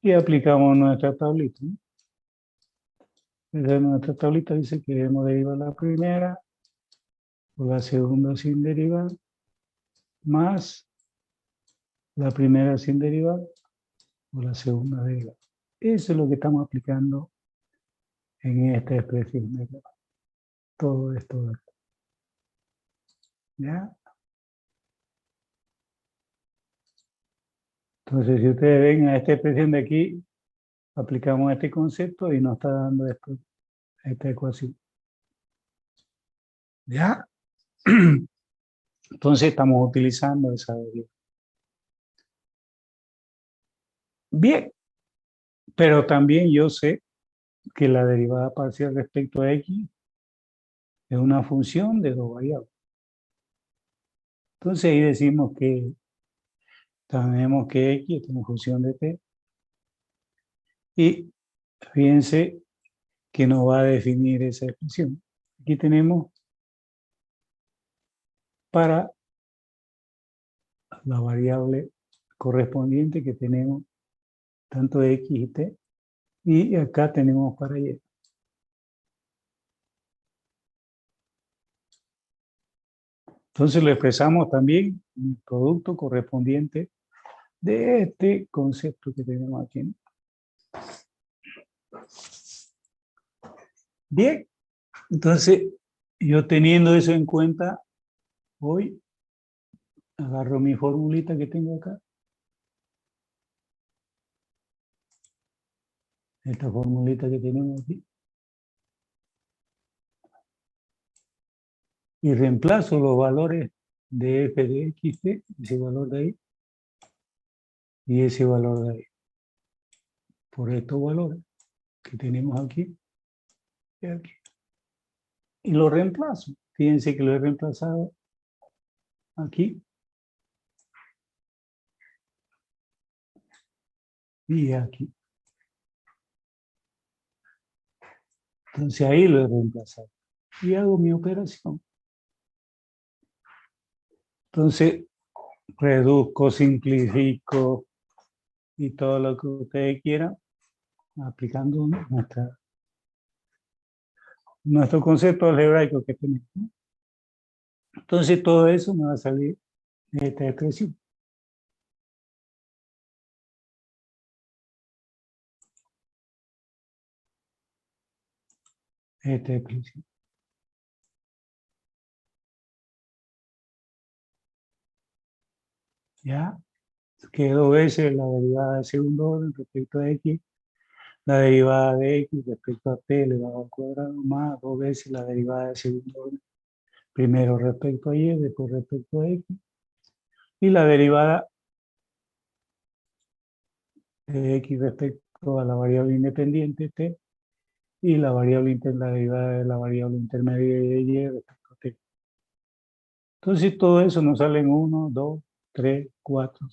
Y aplicamos nuestra tablita, ¿no? Desde nuestra tablita dice que debemos derivar la primera por la segunda sin derivar, más la primera sin derivar por la segunda derivar. Eso es lo que estamos aplicando en esta expresión. ¿Verdad? Todo esto de acá. ¿Ya? Entonces, si ustedes ven a esta expresión de aquí, aplicamos este concepto y nos está dando esta ecuación. ¿Ya? Entonces, estamos utilizando esa derivada. Bien, pero también yo sé que la derivada parcial respecto a x es una función de dos variables. Entonces, ahí decimos que tenemos que x es una función de t. Y fíjense que nos va a definir esa expresión. Aquí tenemos para la variable correspondiente que tenemos tanto X y T, y acá tenemos para Y. Entonces lo expresamos también en el producto correspondiente de este concepto que tenemos aquí, ¿no? Bien, entonces yo teniendo eso en cuenta, hoy agarro mi formulita que tengo acá. Esta formulita que tenemos aquí. Y reemplazo los valores de f de x, t, ese valor de ahí, y ese valor de ahí, por estos valores que tenemos aquí y aquí. Y lo reemplazo. Fíjense que lo he reemplazado aquí y aquí. Entonces ahí lo he reemplazado. Y hago mi operación. Entonces reduzco, simplifico y todo lo que ustedes quieran, aplicando nuestro concepto algebraico que tenemos, ¿no? Entonces todo eso me va a salir de esta expresión. Esta expresión. ¿Ya? Que 2 veces la derivada de segundo orden respecto a x, la derivada de x respecto a t elevado al cuadrado, más 2 veces la derivada de segundo orden, primero respecto a y, después respecto a x, y la derivada de x respecto a la variable independiente t, y la derivada de la variable intermedia de y respecto a t. Entonces todo eso nos sale en 1, 2, 3, 4,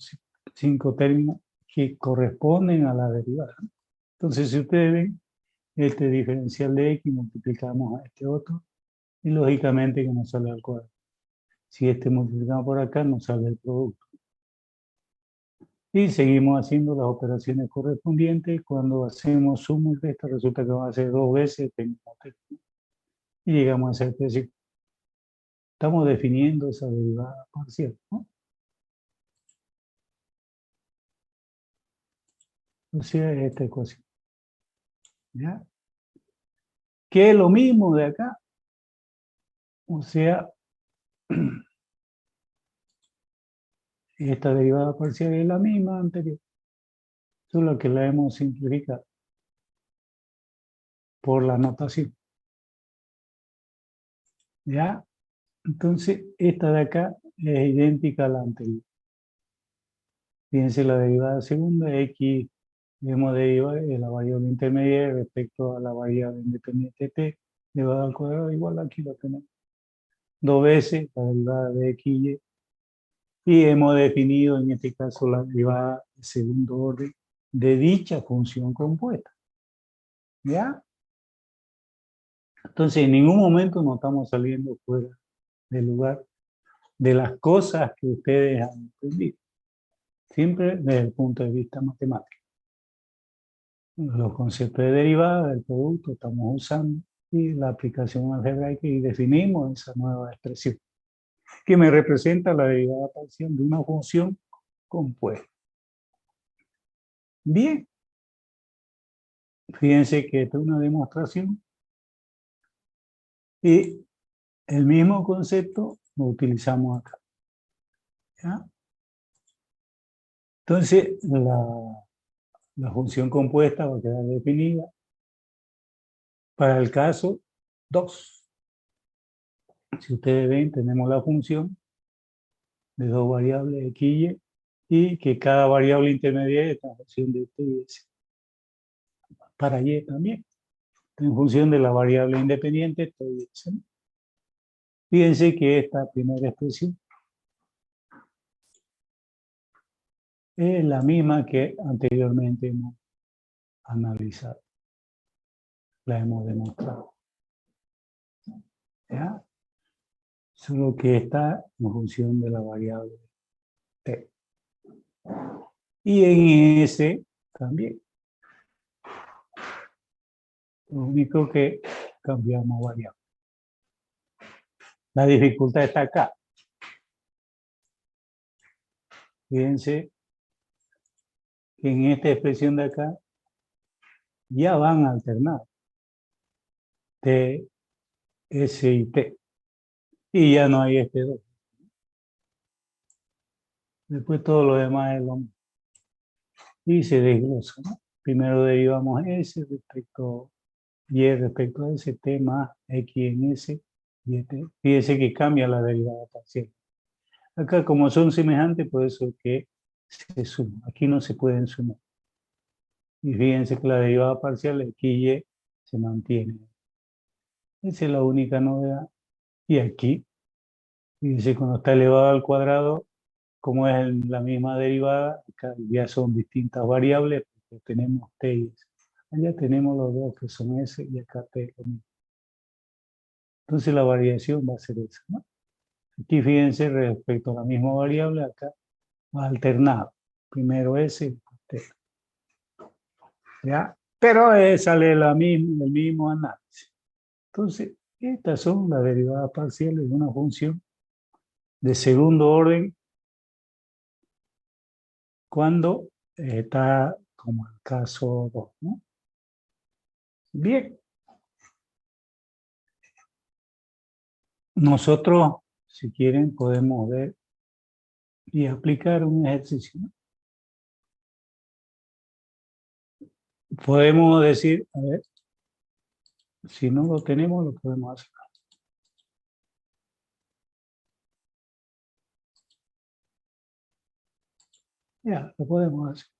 5 términos que corresponden a la derivada. Entonces si ustedes ven, este diferencial de x multiplicamos a este otro y lógicamente que nos sale al cuadrado. Si este multiplicamos por acá nos sale el producto. Y seguimos haciendo las operaciones correspondientes. Cuando hacemos suma y resta resulta que va a ser 2 veces este mismo término. Y llegamos a esa expresión. Estamos definiendo esa derivada parcial, ¿no? O sea, esta ecuación. ¿Ya? Que es lo mismo de acá. O sea, esta derivada parcial es la misma anterior, solo que la hemos simplificado por la notación. ¿Ya? Entonces, esta de acá es idéntica a la anterior. Fíjense la derivada segunda, x, hemos derivado de la variable intermedia respecto a la variable independiente t, elevado al cuadrado, igual aquí lo tenemos. 2 veces la derivada de x y hemos definido en este caso la derivada de segundo orden de dicha función compuesta. ¿Ya? Entonces, en ningún momento nos estamos saliendo fuera del lugar de las cosas que ustedes han entendido. Siempre desde el punto de vista matemático. Los conceptos de derivada del producto estamos usando y la aplicación algebraica y definimos esa nueva expresión que me representa la derivada parcial de una función compuesta. Bien. Fíjense que esta es una demostración y el mismo concepto lo utilizamos acá. ¿Ya? Entonces, la función compuesta va a quedar definida para el caso 2. Si ustedes ven, tenemos la función de 2 variables x y que cada variable intermedia es la función de t y s. Para y también, en función de la variable independiente t y s. Fíjense que esta primera expresión es la misma que anteriormente hemos analizado. La hemos demostrado. ¿Ya? Solo que está en función de la variable t. Y en S también. Lo único que cambiamos variable. La dificultad está acá. Fíjense que en esta expresión de acá ya van a alternar T, S y T. Y ya no hay este 2. Después todo lo demás es lo mismo. Y se desglosa, ¿no? Primero derivamos S respecto Y respecto a S, T más X en S y T. Fíjense que cambia la derivada parcial. Acá como son semejantes, por eso que se suman. Aquí no se pueden sumar. Y fíjense que la derivada parcial X y Y se mantiene. Esa es la única novedad. Y aquí, fíjense, cuando está elevado al cuadrado, como es la misma derivada, acá ya son distintas variables, porque tenemos T y S. Allá tenemos los dos que son S y acá T lo mismo. Entonces la variación va a ser esa, ¿no? Aquí fíjense respecto a la misma variable, acá va alternado. Primero S y después T. ¿Ya? Pero sale el mismo análisis. Entonces, estas son las derivadas parciales de una función de segundo orden cuando está como el caso 2, ¿no? Bien. Nosotros, si quieren, podemos ver y aplicar un ejercicio, ¿no? Podemos decir, a ver, si no lo tenemos, lo podemos hacer. Ya, lo podemos hacer.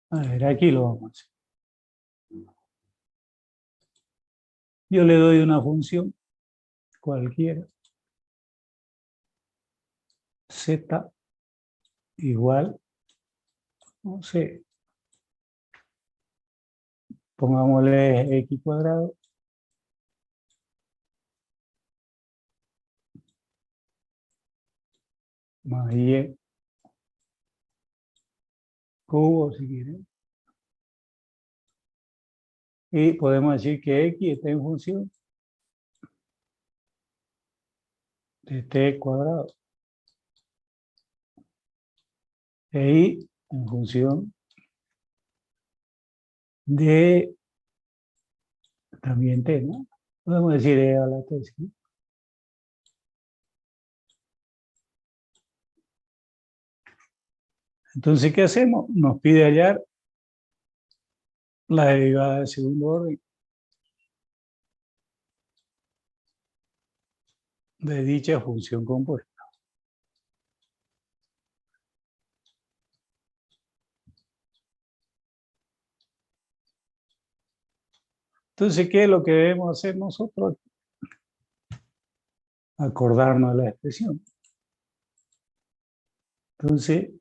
A ver, aquí lo vamos a hacer. Yo le doy una función cualquiera, z igual, no sé, pongámosle x cuadrado más y cubo, si quieren. Y podemos decir que x está en función de t cuadrado. E y en función de también t, ¿no? Podemos decir e a la t, ¿sí? Entonces, ¿qué hacemos? Nos pide hallar la derivada de segundo orden de dicha función compuesta. Entonces, ¿qué es lo que debemos hacer nosotros? Acordarnos de la expresión. Entonces,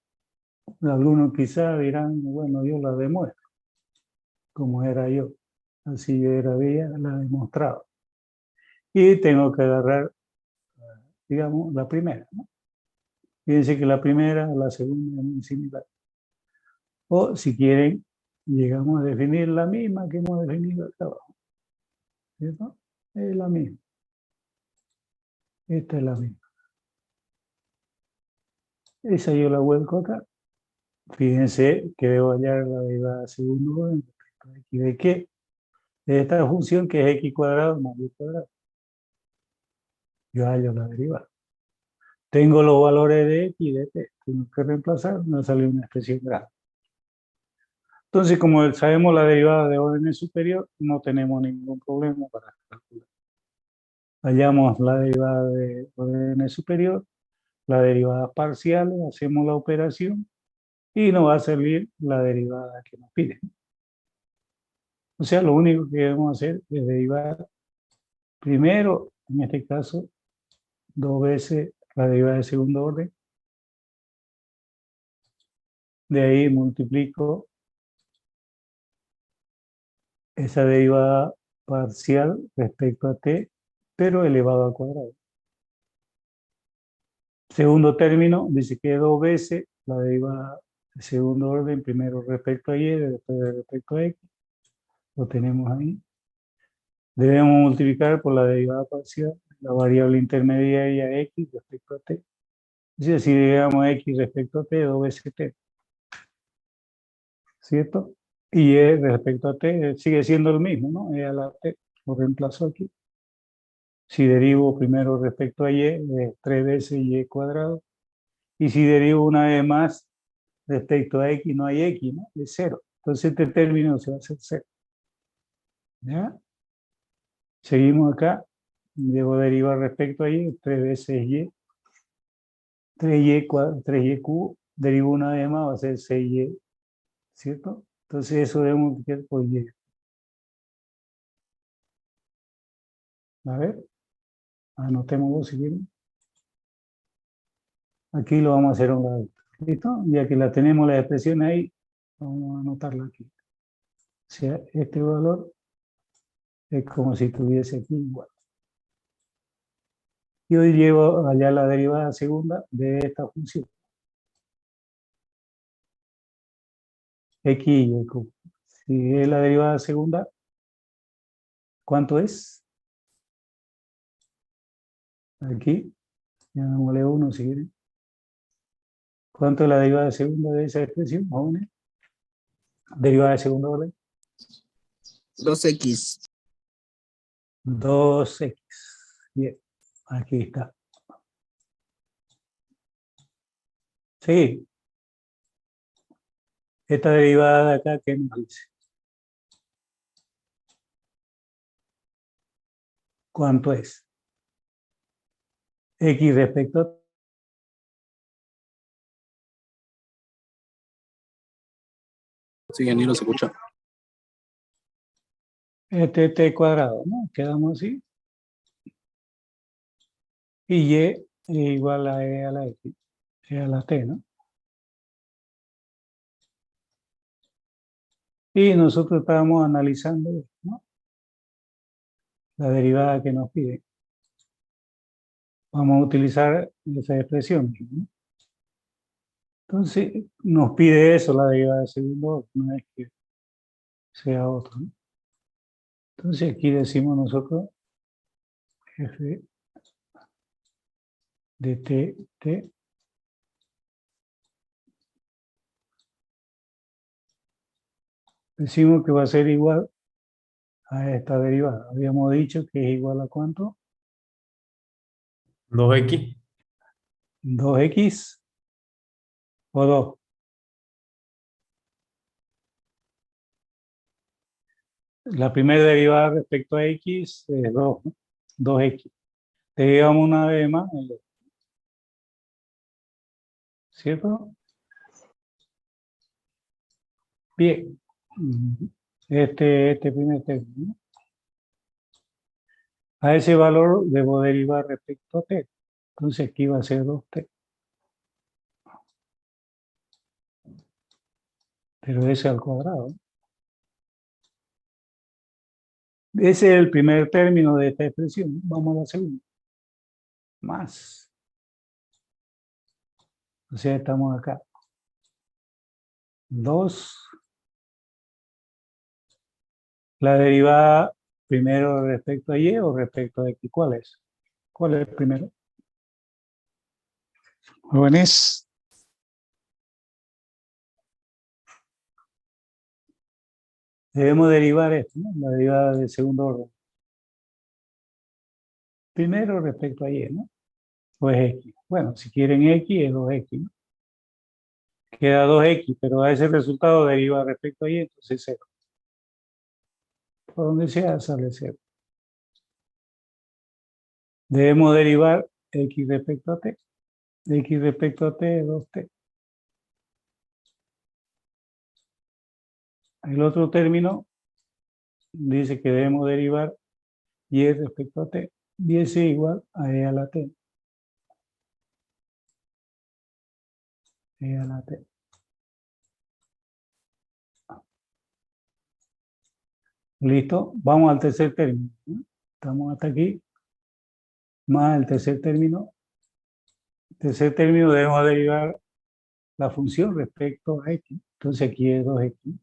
algunos quizás dirán, bueno, yo la demuestro, como era yo. Así yo era bella, la demostraba. Y tengo que agarrar, digamos, la primera, ¿no? Fíjense que la primera, la segunda es muy similar. O si quieren, llegamos a definir la misma que hemos definido acá abajo. ¿Cierto? Es la misma. Esta es la misma. Esa yo la vuelco acá. Fíjense que debo hallar la derivada de segundo orden respecto a x de qué. De esta función que es x cuadrado más y cuadrado. Yo hallo la derivada. Tengo los valores de x y de t. Tengo que reemplazar, me sale una expresión grande. Entonces, como sabemos la derivada de orden superior, no tenemos ningún problema para calcular. Hallamos la derivada de orden superior, la derivada parcial, hacemos la operación y nos va a salir la derivada que nos piden. O sea, lo único que debemos hacer es derivar primero, en este caso, 2 veces la derivada de segundo orden. De ahí multiplico esa derivada parcial respecto a t, pero elevado al cuadrado. Segundo término dice que 2 veces la derivada de segundo orden, primero respecto a y, después respecto a x. Lo tenemos ahí. Debemos multiplicar por la derivada parcial de la variable intermedia x respecto a t. Es decir, si derivamos x respecto a t, 2 veces t. ¿Cierto? Y y respecto a t sigue siendo el mismo, ¿no? E a la t, lo reemplazo aquí. Si derivo primero respecto a y, es 3 veces y cuadrado. Y si derivo una vez más respecto a x, no hay x, ¿no? Es 0. Entonces este término se va a hacer 0. ¿Ya? Seguimos acá. Debo derivar respecto a y, 3 veces y. 3y cubo. Derivo una vez más, va a ser 6y. ¿Cierto? Entonces eso debemos multiplicar por y. A ver. Anotémoslo si quieren. Aquí lo vamos a hacer a un lado. ¿Listo? Ya que la tenemos la expresión ahí, vamos a anotarla aquí. O sea, este valor es como si estuviese aquí igual. Y hoy llevo allá la derivada segunda de esta función. X y y cubo. Si es la derivada segunda, ¿cuánto es? Aquí, llamémosle 1 si quieren. ¿Cuánto es la derivada segunda de esa expresión? ¿Jóvenes? Derivada de segundo orden. 2x. 2x. Bien, aquí está. Sí. Esta derivada de acá, ¿qué nos dice? ¿Cuánto es? X respecto a... Sí, Danilo, se escucha. Este t cuadrado, ¿no? Quedamos así. Y y es igual a e a la x, e a la t, ¿no? Y nosotros estábamos analizando, ¿no? La derivada que nos pide. Vamos a utilizar esa expresión, ¿no? Entonces, nos pide eso, la derivada de segundo orden, no es que sea otro, ¿no? Entonces, aquí decimos nosotros f de t. Decimos que va a ser igual a esta derivada. Habíamos dicho que es igual a ¿cuánto? 2x. 2x o 2. La primera derivada respecto a x es 2, ¿no? 2x. Derivamos una vez más, ¿cierto? Bien. Este primer término, ¿no? A ese valor debo derivar respecto a t. Entonces aquí va a ser 2t. Pero ese al cuadrado. Ese es el primer término de esta expresión. Vamos a la segunda. Más. O sea, estamos acá. 2. La derivada primero respecto a y o respecto a x. ¿Cuál es? ¿Cuál es el primero? Jóvenes. Debemos derivar esto, ¿no? La derivada del segundo orden. Primero respecto a y, ¿no? O es x. Bueno, si quieren x es 2x, ¿no? Queda 2x, pero a ese resultado deriva respecto a y, entonces 0. Por donde sea sale 0. Debemos derivar x respecto a t. X respecto a t es 2t. El otro término dice que debemos derivar y respecto a t. Y ese es igual a e a la t. E a la t. Listo. Vamos al tercer término, ¿no? Estamos hasta aquí. Más el tercer término. Tercer término debemos derivar la función respecto a x. Entonces aquí es 2x.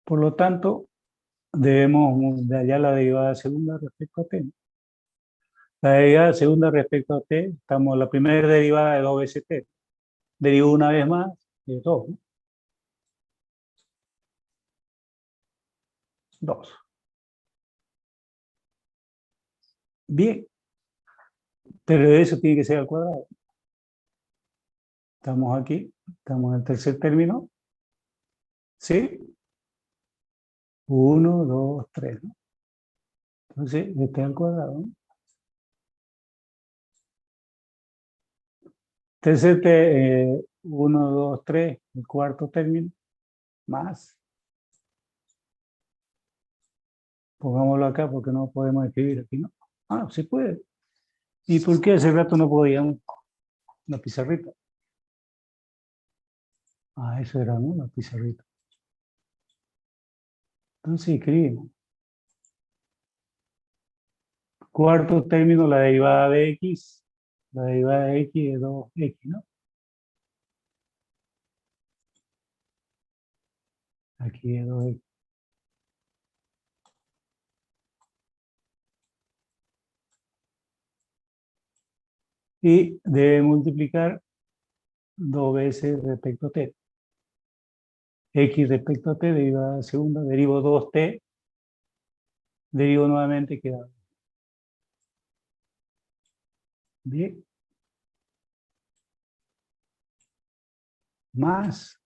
Por lo tanto, debemos hallar la derivada segunda respecto a t. La derivada segunda respecto a t, estamos la primera derivada de 2 veces t. Derivo una vez más de 2. 2. Bien. Pero eso tiene que ser al cuadrado. Estamos aquí, estamos en el tercer término. ¿Sí? 1, 2, 3. ¿No? Entonces, este es al cuadrado. ¿No? Tercer, 1, 2, 3, el cuarto término, más. Pongámoslo acá porque no podemos escribir aquí, ¿no? Ah, se puede. ¿Y por qué hace rato no podíamos? La pizarrita. Ah, eso era, ¿no? La pizarrita. Entonces escribimos. Cuarto término, la derivada de x. La derivada de x es 2x, ¿no? Aquí es 2x. Y debe multiplicar 2 veces respecto a t. X respecto a t, derivada segunda, derivo 2t, derivo nuevamente, queda bien. Más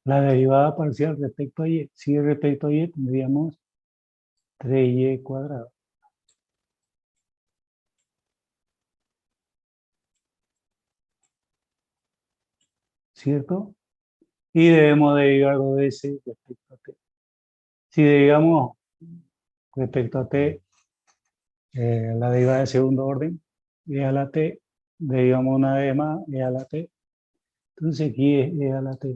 la derivada parcial respecto a y. Si respecto a y, tendríamos 3y cuadrado. ¿Cierto? Y debemos derivar 2s respecto a t. Si derivamos respecto a t, la derivada de segundo orden, e a la t, derivamos una vez más, e a la t. Entonces aquí es e a la t.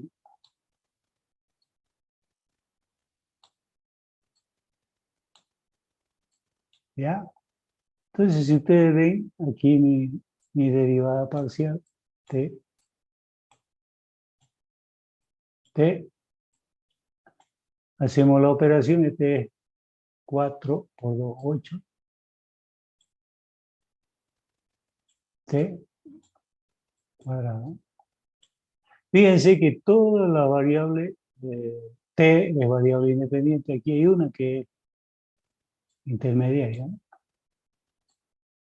¿Ya? Entonces, si ustedes ven aquí mi derivada parcial, t, hacemos la operación, este es 4 por 2, 8, t cuadrado. Fíjense que todas las variables, t es variable independiente, aquí hay una que es intermediaria, ¿no?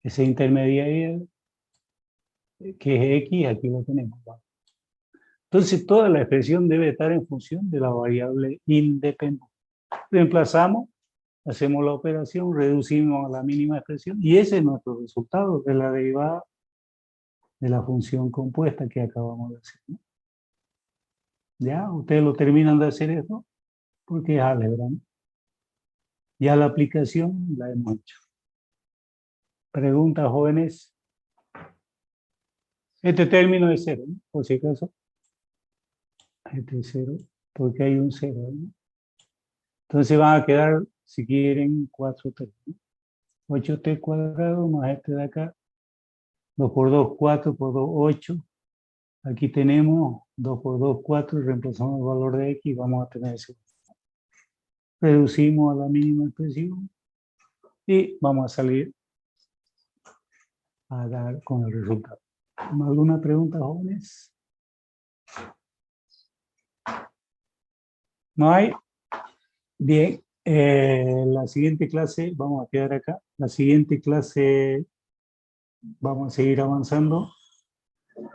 Esa intermediaria, que es x, aquí lo tenemos. Entonces, toda la expresión debe estar en función de la variable independiente. Reemplazamos, hacemos la operación, reducimos a la mínima expresión, y ese es nuestro resultado de la derivada de la función compuesta que acabamos de hacer, ¿no? Ya, ustedes lo terminan de hacer esto, porque es álgebra, ¿no? Ya la aplicación la hemos hecho. Preguntas, jóvenes. Este término es 0, ¿no? Por si acaso. Este es 0, porque hay un 0, ¿no? Entonces van a quedar, si quieren, 4t, ¿no? 8t cuadrado más este de acá. 2 por 2, 4 por 2, 8. Aquí tenemos 2 por 2, 4, y reemplazamos el valor de x, vamos a tener ese. Reducimos a la mínima expresión y vamos a salir a dar con el resultado. ¿Alguna pregunta, jóvenes? ¿No hay? Bien, la siguiente clase, vamos a quedar acá. La siguiente clase vamos a seguir avanzando.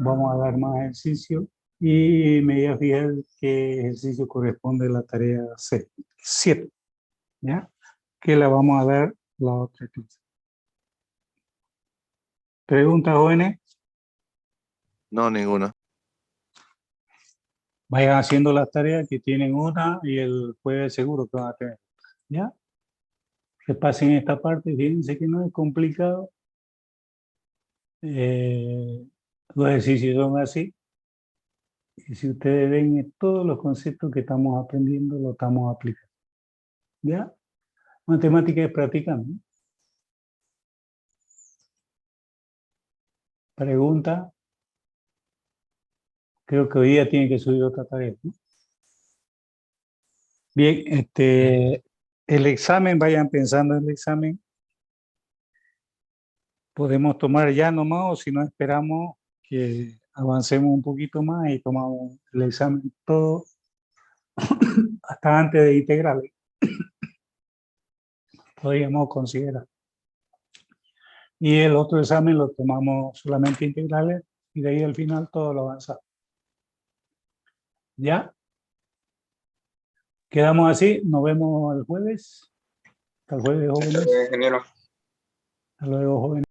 Vamos a dar más ejercicio y me voy a fijar qué ejercicio corresponde a la tarea 7, ¿ya? Que la vamos a dar la otra clase. ¿Preguntas, jóvenes? No, ninguna. Vayan haciendo las tareas que tienen una y el jueves seguro que van a tener, ¿ya? Repasen esta parte, fíjense que no es complicado. Los ejercicios son así. Y si ustedes ven todos los conceptos que estamos aprendiendo, los estamos aplicando, ¿ya? Matemática es practicando, ¿no? Pregunta. Creo que hoy día tiene que subir otra tarea, ¿no? Bien, el examen, vayan pensando en el examen. Podemos tomar ya nomás o si no esperamos que avancemos un poquito más y tomamos el examen todo hasta antes de integrales. Podríamos considerar. Y el otro examen lo tomamos solamente integrales y de ahí al final todo lo avanzado. ¿Ya? Quedamos así, nos vemos el jueves. Hasta el jueves, jóvenes. Ingeniero. Hasta luego, jóvenes.